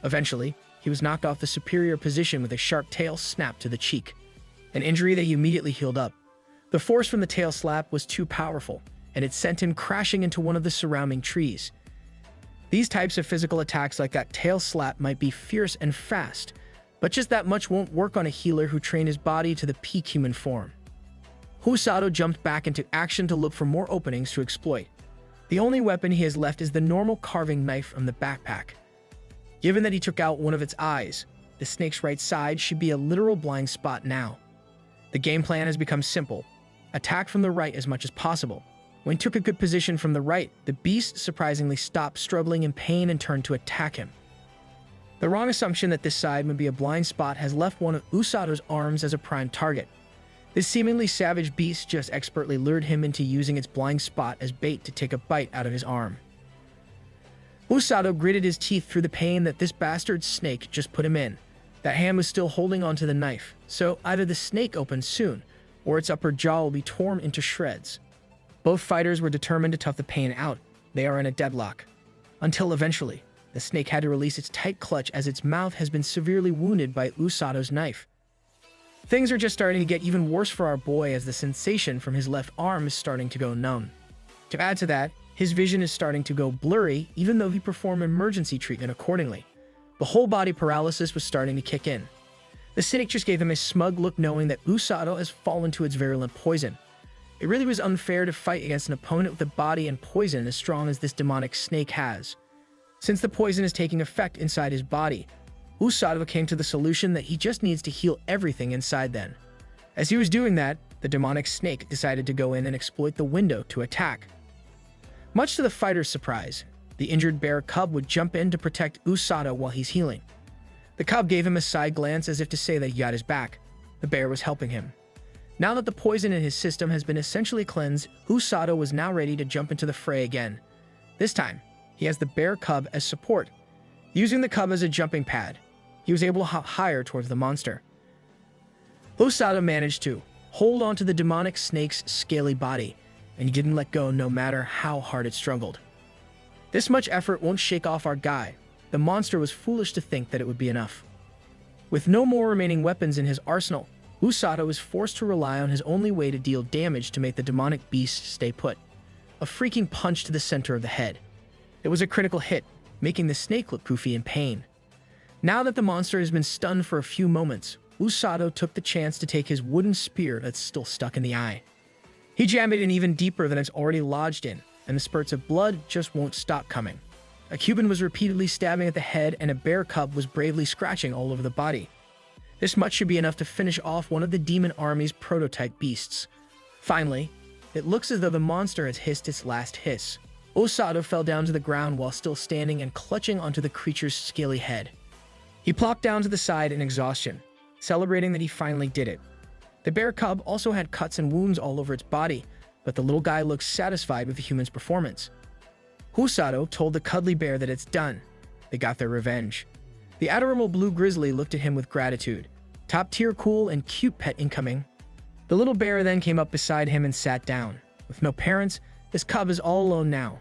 Eventually, he was knocked off the superior position with a sharp tail snap to the cheek, an injury that he immediately healed up. The force from the tail slap was too powerful, and it sent him crashing into one of the surrounding trees. These types of physical attacks like that tail slap might be fierce and fast, but just that much won't work on a healer who trained his body to the peak human form. Usato jumped back into action to look for more openings to exploit. The only weapon he has left is the normal carving knife from the backpack. Given that he took out one of its eyes, the snake's right side should be a literal blind spot now. The game plan has become simple. Attack from the right as much as possible. When he took a good position from the right, the beast surprisingly stopped struggling in pain and turned to attack him. The wrong assumption that this side would be a blind spot has left one of Usato's arms as a prime target. This seemingly savage beast just expertly lured him into using its blind spot as bait to take a bite out of his arm. Usato gritted his teeth through the pain that this bastard snake just put him in. That hand was still holding onto the knife, so either the snake opens soon, or its upper jaw will be torn into shreds. Both fighters were determined to tough the pain out. They are in a deadlock. Until eventually, the snake had to release its tight clutch as its mouth has been severely wounded by Usato's knife. Things are just starting to get even worse for our boy as the sensation from his left arm is starting to go numb. To add to that, his vision is starting to go blurry even though he performed emergency treatment accordingly. The whole body paralysis was starting to kick in. The snake just gave him a smug look knowing that Usato has fallen to its virulent poison. It really was unfair to fight against an opponent with a body and poison as strong as this demonic snake has. Since the poison is taking effect inside his body, Usato came to the solution that he just needs to heal everything inside then. As he was doing that, the demonic snake decided to go in and exploit the window to attack. Much to the fighter's surprise, the injured bear cub would jump in to protect Usato while he's healing. The cub gave him a side glance as if to say that he got his back. The bear was helping him. Now that the poison in his system has been essentially cleansed, Usato was now ready to jump into the fray again. This time, he has the bear cub as support. Using the cub as a jumping pad, he was able to hop higher towards the monster. Usato managed to hold onto the demonic snake's scaly body, and he didn't let go no matter how hard it struggled. This much effort won't shake off our guy. The monster was foolish to think that it would be enough. With no more remaining weapons in his arsenal, Usato was forced to rely on his only way to deal damage to make the demonic beast stay put. A freaking punch to the center of the head. It was a critical hit, making the snake look goofy in pain. Now that the monster has been stunned for a few moments, Usato took the chance to take his wooden spear that's still stuck in the eye. He jammed it in even deeper than it's already lodged in, and the spurts of blood just won't stop coming. A Cuban was repeatedly stabbing at the head, and a bear cub was bravely scratching all over the body. This much should be enough to finish off one of the demon army's prototype beasts. Finally, it looks as though the monster has hissed its last hiss. Usato fell down to the ground while still standing and clutching onto the creature's scaly head. He plopped down to the side in exhaustion, celebrating that he finally did it. The bear cub also had cuts and wounds all over its body, but the little guy looked satisfied with the human's performance. Usato told the cuddly bear that it's done. They got their revenge. The adorable blue grizzly looked at him with gratitude. Top-tier cool and cute pet incoming. The little bear then came up beside him and sat down. With no parents, this cub is all alone now.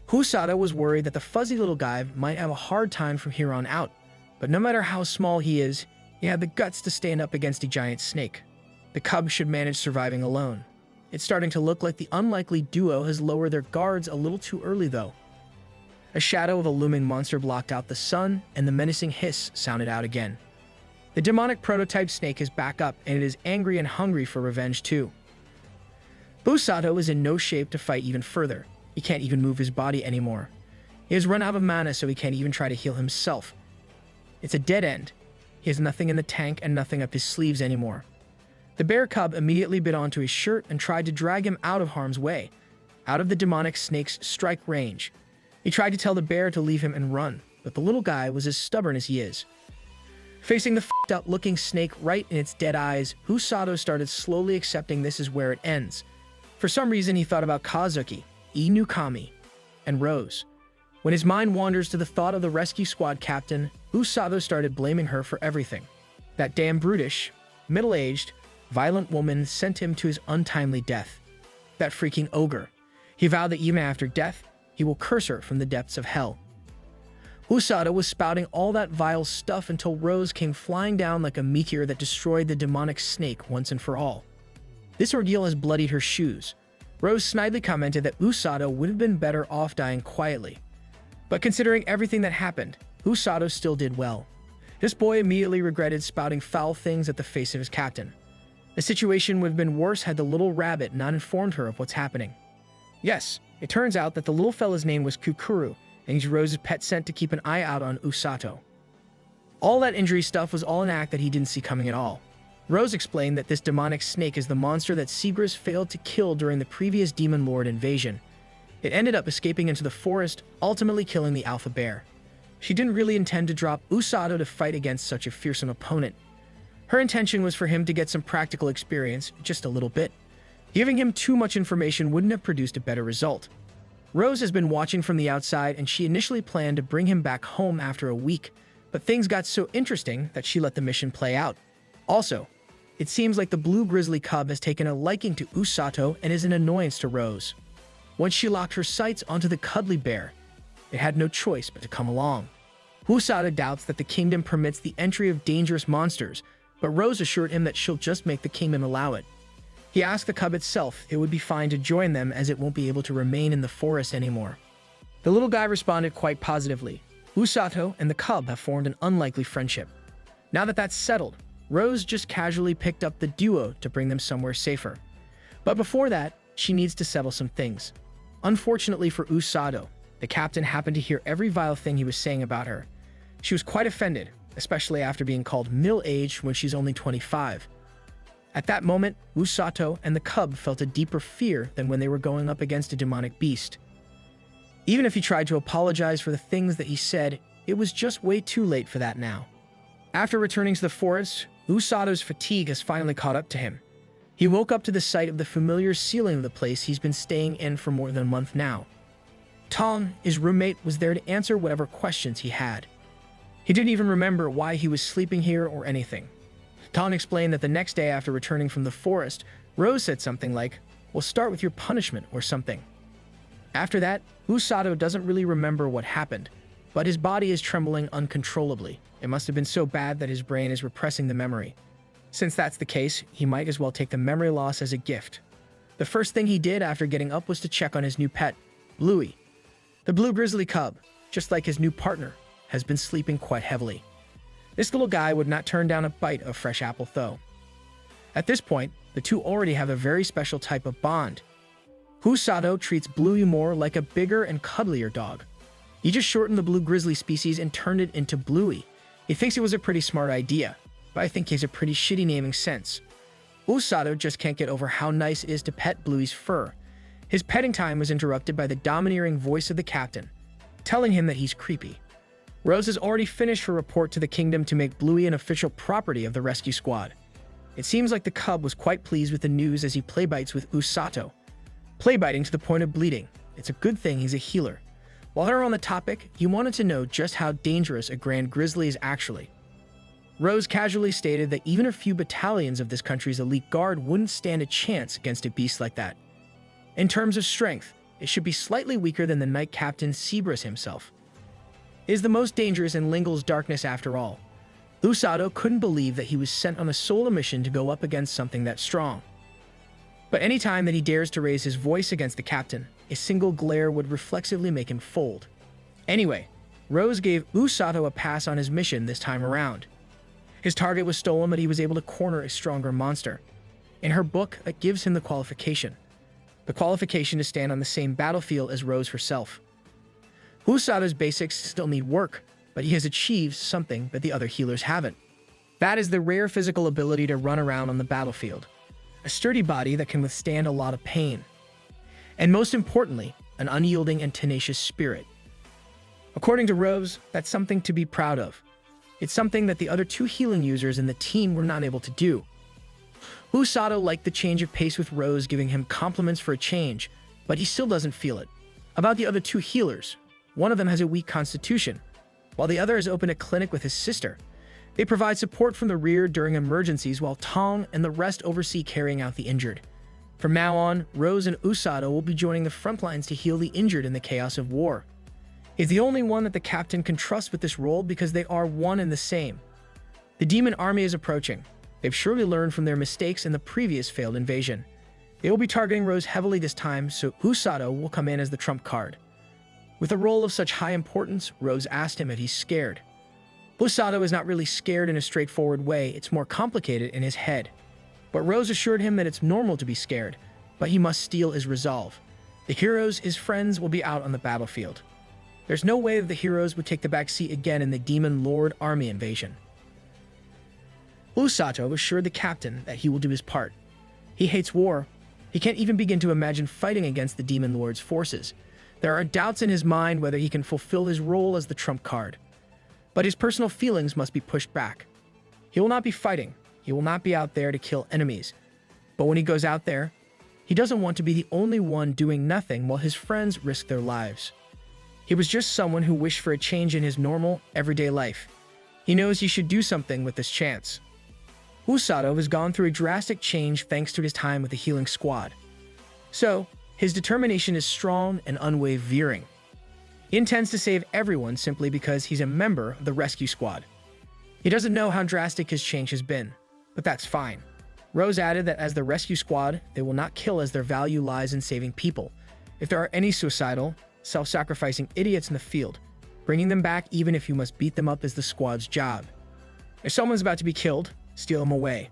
Usato was worried that the fuzzy little guy might have a hard time from here on out, but no matter how small he is, he had the guts to stand up against a giant snake. The cub should manage surviving alone. It's starting to look like the unlikely duo has lowered their guards a little too early though. A shadow of a looming monster blocked out the sun, and the menacing hiss sounded out again. The demonic prototype snake is back up, and it is angry and hungry for revenge too. Usato is in no shape to fight even further. He can't even move his body anymore. He has run out of mana, so he can't even try to heal himself. It's a dead end. He has nothing in the tank and nothing up his sleeves anymore. The bear cub immediately bit onto his shirt and tried to drag him out of harm's way, out of the demonic snake's strike range. He tried to tell the bear to leave him and run, but the little guy was as stubborn as he is. Facing the f***ed out looking snake right in its dead eyes, Usato started slowly accepting this is where it ends. For some reason, he thought about Kazuki, Inukami, and Rose. When his mind wanders to the thought of the rescue squad captain, Usato started blaming her for everything. That damn brutish, middle-aged, violent woman sent him to his untimely death. That freaking ogre. He vowed that even after death, he will curse her from the depths of hell. Usato was spouting all that vile stuff until Rose came flying down like a meteor that destroyed the demonic snake once and for all. This ordeal has bloodied her shoes. Rose snidely commented that Usato would have been better off dying quietly. But considering everything that happened, Usato still did well. This boy immediately regretted spouting foul things at the face of his captain. The situation would have been worse had the little rabbit not informed her of what's happening. Yes, it turns out that the little fella's name was Kukuru, and he's Rose's pet sent to keep an eye out on Usato. All that injury stuff was all an act that he didn't see coming at all. Rose explained that this demonic snake is the monster that Seagrass failed to kill during the previous Demon Lord invasion. It ended up escaping into the forest, ultimately killing the alpha bear. She didn't really intend to drop Usato to fight against such a fearsome opponent. Her intention was for him to get some practical experience, just a little bit. Giving him too much information wouldn't have produced a better result. Rose has been watching from the outside, and she initially planned to bring him back home after a week, but things got so interesting that she let the mission play out. Also, it seems like the blue grizzly cub has taken a liking to Usato and is an annoyance to Rose. Once she locked her sights onto the cuddly bear, it had no choice but to come along. Usato doubts that the kingdom permits the entry of dangerous monsters, but Rose assured him that she'll just make the kingdom allow it. He asked the cub itself it would be fine to join them as it won't be able to remain in the forest anymore. The little guy responded quite positively. Usato and the cub have formed an unlikely friendship. Now that that's settled, Rose just casually picked up the duo to bring them somewhere safer. But before that, she needs to settle some things. Unfortunately for Usato, the captain happened to hear every vile thing he was saying about her. She was quite offended, especially after being called middle-aged when she's only 25. At that moment, Usato and the cub felt a deeper fear than when they were going up against a demonic beast. Even if he tried to apologize for the things that he said, it was just way too late for that now. After returning to the forest, Usato's fatigue has finally caught up to him. He woke up to the sight of the familiar ceiling of the place he's been staying in for more than a month now. Tong, his roommate, was there to answer whatever questions he had. He didn't even remember why he was sleeping here or anything. Tong explained that the next day after returning from the forest, Rose said something like, "We'll start with your punishment," or something. After that, Usato doesn't really remember what happened, but his body is trembling uncontrollably. It must have been so bad that his brain is repressing the memory. Since that's the case, he might as well take the memory loss as a gift. The first thing he did after getting up was to check on his new pet, Bluey. The blue grizzly cub, just like his new partner, has been sleeping quite heavily. This little guy would not turn down a bite of fresh apple though. At this point, the two already have a very special type of bond. Usato treats Bluey more like a bigger and cuddlier dog. He just shortened the blue grizzly species and turned it into Bluey. He thinks it was a pretty smart idea, but I think he has a pretty shitty naming sense. Usato just can't get over how nice it is to pet Bluey's fur. His petting time was interrupted by the domineering voice of the captain, telling him that he's creepy. Rose has already finished her report to the kingdom to make Bluey an official property of the rescue squad. It seems like the cub was quite pleased with the news as he playbites with Usato. Playbiting to the point of bleeding. It's a good thing he's a healer. While they're on the topic, he wanted to know just how dangerous a Grand Grizzly is actually. Rose casually stated that even a few battalions of this country's elite guard wouldn't stand a chance against a beast like that. In terms of strength, it should be slightly weaker than the Knight Captain Seagrass himself. It is the most dangerous in Lingle's darkness after all. Usato couldn't believe that he was sent on a solo mission to go up against something that strong. But any time that he dares to raise his voice against the captain, a single glare would reflexively make him fold. Anyway, Rose gave Usato a pass on his mission this time around. His target was stolen, but he was able to corner a stronger monster. In her book, that gives him the qualification. The qualification to stand on the same battlefield as Rose herself. Usato's basics still need work, but he has achieved something that the other healers haven't. That is the rare physical ability to run around on the battlefield. A sturdy body that can withstand a lot of pain. And most importantly, an unyielding and tenacious spirit. According to Rose, that's something to be proud of. It's something that the other two healing users in the team were not able to do. Usato liked the change of pace with Rose giving him compliments for a change, but he still doesn't feel it. About the other two healers, one of them has a weak constitution, while the other has opened a clinic with his sister. They provide support from the rear during emergencies while Tong and the rest oversee carrying out the injured. From now on, Rose and Usato will be joining the front lines to heal the injured in the chaos of war. He's the only one that the captain can trust with this role because they are one and the same. The demon army is approaching. They've surely learned from their mistakes in the previous failed invasion. They will be targeting Rose heavily this time, so Usato will come in as the trump card. With a role of such high importance, Rose asked him if he's scared. Usato is not really scared in a straightforward way, it's more complicated in his head. But Rose assured him that it's normal to be scared, but he must steel his resolve. The heroes, his friends, will be out on the battlefield. There's no way that the heroes would take the back seat again in the Demon Lord army invasion. Usato assured the captain that he will do his part. He hates war. He can't even begin to imagine fighting against the Demon Lord's forces. There are doubts in his mind whether he can fulfill his role as the trump card. But his personal feelings must be pushed back. He will not be fighting. He will not be out there to kill enemies. But when he goes out there, he doesn't want to be the only one doing nothing while his friends risk their lives. He was just someone who wished for a change in his normal, everyday life. He knows he should do something with this chance. Usato has gone through a drastic change thanks to his time with the healing squad. So, his determination is strong and unwavering. He intends to save everyone simply because he's a member of the rescue squad. He doesn't know how drastic his change has been, but that's fine. Rose added that as the rescue squad, they will not kill as their value lies in saving people. If there are any suicidal, self-sacrificing idiots in the field, bringing them back even if you must beat them up is the squad's job. If someone's about to be killed, steal them away.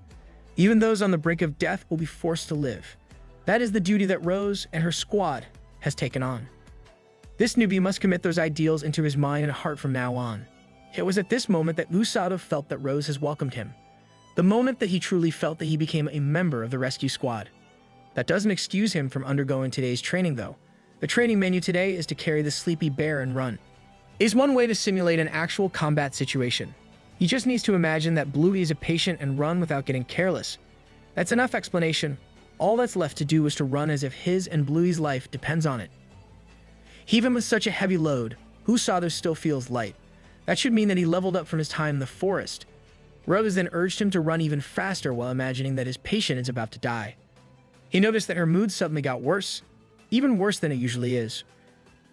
Even those on the brink of death will be forced to live. That is the duty that Rose and her squad has taken on. This newbie must commit those ideals into his mind and heart from now on. It was at this moment that Usato felt that Rose has welcomed him. The moment that he truly felt that he became a member of the rescue squad. That doesn't excuse him from undergoing today's training though. The training menu today is to carry the sleepy bear and run. It is one way to simulate an actual combat situation. He just needs to imagine that Bluey is a patient and run without getting careless. That's enough explanation. All that's left to do is to run as if his and Bluey's life depends on it. Even with such a heavy load, Usato still feels light. That should mean that he leveled up from his time in the forest. Rose then urged him to run even faster while imagining that his patient is about to die. He noticed that her mood suddenly got worse, even worse than it usually is.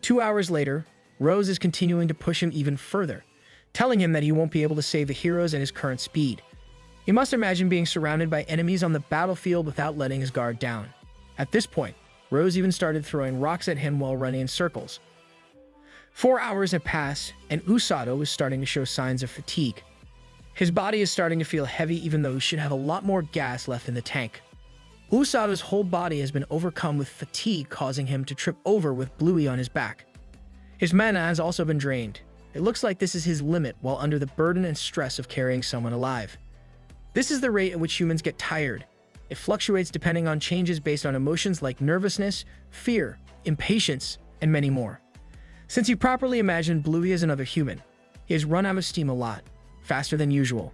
2 hours later, Rose is continuing to push him even further, telling him that he won't be able to save the heroes at his current speed. He must imagine being surrounded by enemies on the battlefield without letting his guard down. At this point, Rose even started throwing rocks at him while running in circles. 4 hours have passed, and Usato is starting to show signs of fatigue. His body is starting to feel heavy even though he should have a lot more gas left in the tank. Usato's whole body has been overcome with fatigue, causing him to trip over with Bluey on his back. His mana has also been drained. It looks like this is his limit while under the burden and stress of carrying someone alive. This is the rate at which humans get tired. It fluctuates depending on changes based on emotions like nervousness, fear, impatience, and many more. Since he properly imagined Bluey as another human, he has run out of steam a lot, faster than usual.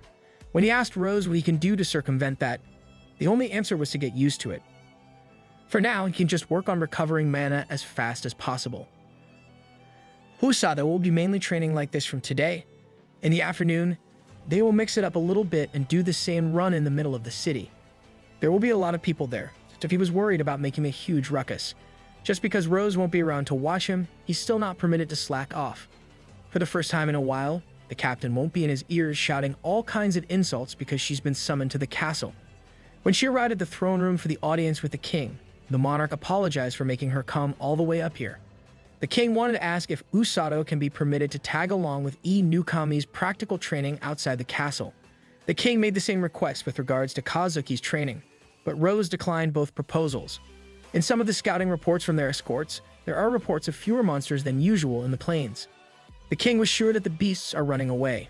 When he asked Rose what he can do to circumvent that, the only answer was to get used to it. For now, he can just work on recovering mana as fast as possible. Usato will be mainly training like this from today. In the afternoon, they will mix it up a little bit and do the same run in the middle of the city. There will be a lot of people there, so if he was worried about making a huge ruckus. Just because Rose won't be around to watch him, he's still not permitted to slack off. For the first time in a while, the captain won't be in his ears shouting all kinds of insults because she's been summoned to the castle. When she arrived at the throne room for the audience with the king, the monarch apologized for making her come all the way up here. The king wanted to ask if Usato can be permitted to tag along with Newkami's practical training outside the castle. The king made the same request with regards to Kazuki's training, but Rose declined both proposals. In some of the scouting reports from their escorts, there are reports of fewer monsters than usual in the plains. The king was sure that the beasts are running away.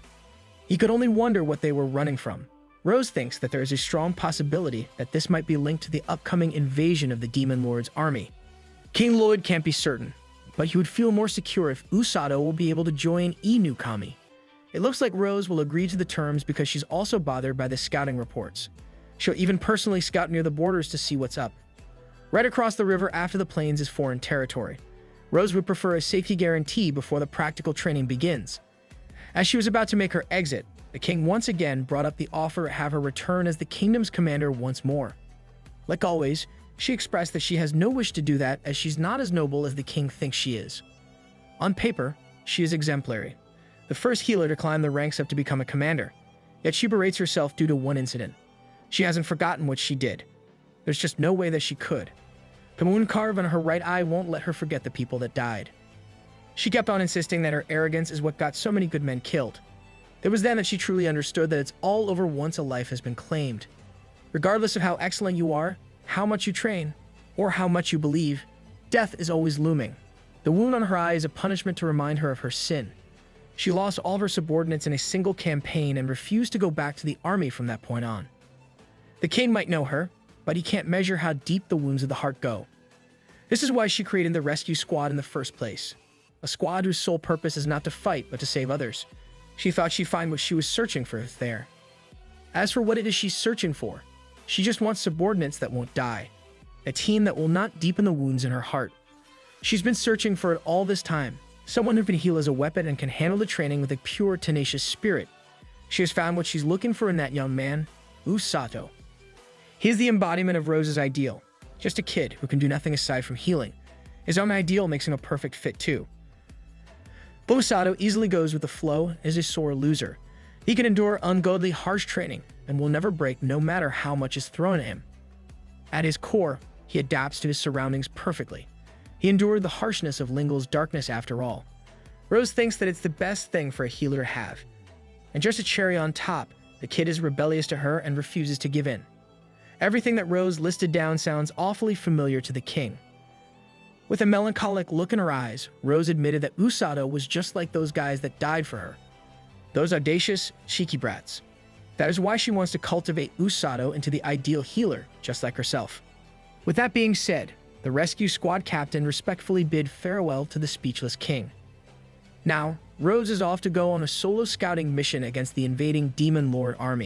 He could only wonder what they were running from. Rose thinks that there is a strong possibility that this might be linked to the upcoming invasion of the Demon Lord's army. King Lloyd can't be certain, but he would feel more secure if Usato will be able to join Newkami. It looks like Rose will agree to the terms because she's also bothered by the scouting reports. She'll even personally scout near the borders to see what's up. Right across the river after the plains is foreign territory. Rose would prefer a safety guarantee before the practical training begins. As she was about to make her exit, the king once again brought up the offer to have her return as the kingdom's commander once more. Like always, she expressed that she has no wish to do that as she's not as noble as the king thinks she is. On paper, she is exemplary, the first healer to climb the ranks up to become a commander, yet she berates herself due to one incident. She hasn't forgotten what she did. There's just no way that she could. The wound carved on her right eye won't let her forget the people that died. She kept on insisting that her arrogance is what got so many good men killed. It was then that she truly understood that it's all over once a life has been claimed. Regardless of how excellent you are, how much you train, or how much you believe, death is always looming. The wound on her eye is a punishment to remind her of her sin. She lost all of her subordinates in a single campaign and refused to go back to the army from that point on. The king might know her, but he can't measure how deep the wounds of the heart go. This is why she created the rescue squad in the first place. A squad whose sole purpose is not to fight, but to save others. She thought she'd find what she was searching for there. As for what it is she's searching for, she just wants subordinates that won't die. A team that will not deepen the wounds in her heart. She's been searching for it all this time. Someone who can heal as a weapon and can handle the training with a pure, tenacious spirit. She has found what she's looking for in that young man, Usato. He is the embodiment of Rose's ideal. Just a kid who can do nothing aside from healing. His own ideal makes him a perfect fit too. But Usato easily goes with the flow and is a sore loser. He can endure ungodly harsh training and will never break no matter how much is thrown at him. At his core, he adapts to his surroundings perfectly. He endured the harshness of Lingle's darkness after all. Rose thinks that it's the best thing for a healer to have. And just a cherry on top, the kid is rebellious to her and refuses to give in. Everything that Rose listed down sounds awfully familiar to the king. With a melancholic look in her eyes, Rose admitted that Usato was just like those guys that died for her. Those audacious, cheeky brats. That is why she wants to cultivate Usato into the ideal healer, just like herself. With that being said, the rescue squad captain respectfully bid farewell to the speechless king. Now, Rose is off to go on a solo scouting mission against the invading Demon Lord army.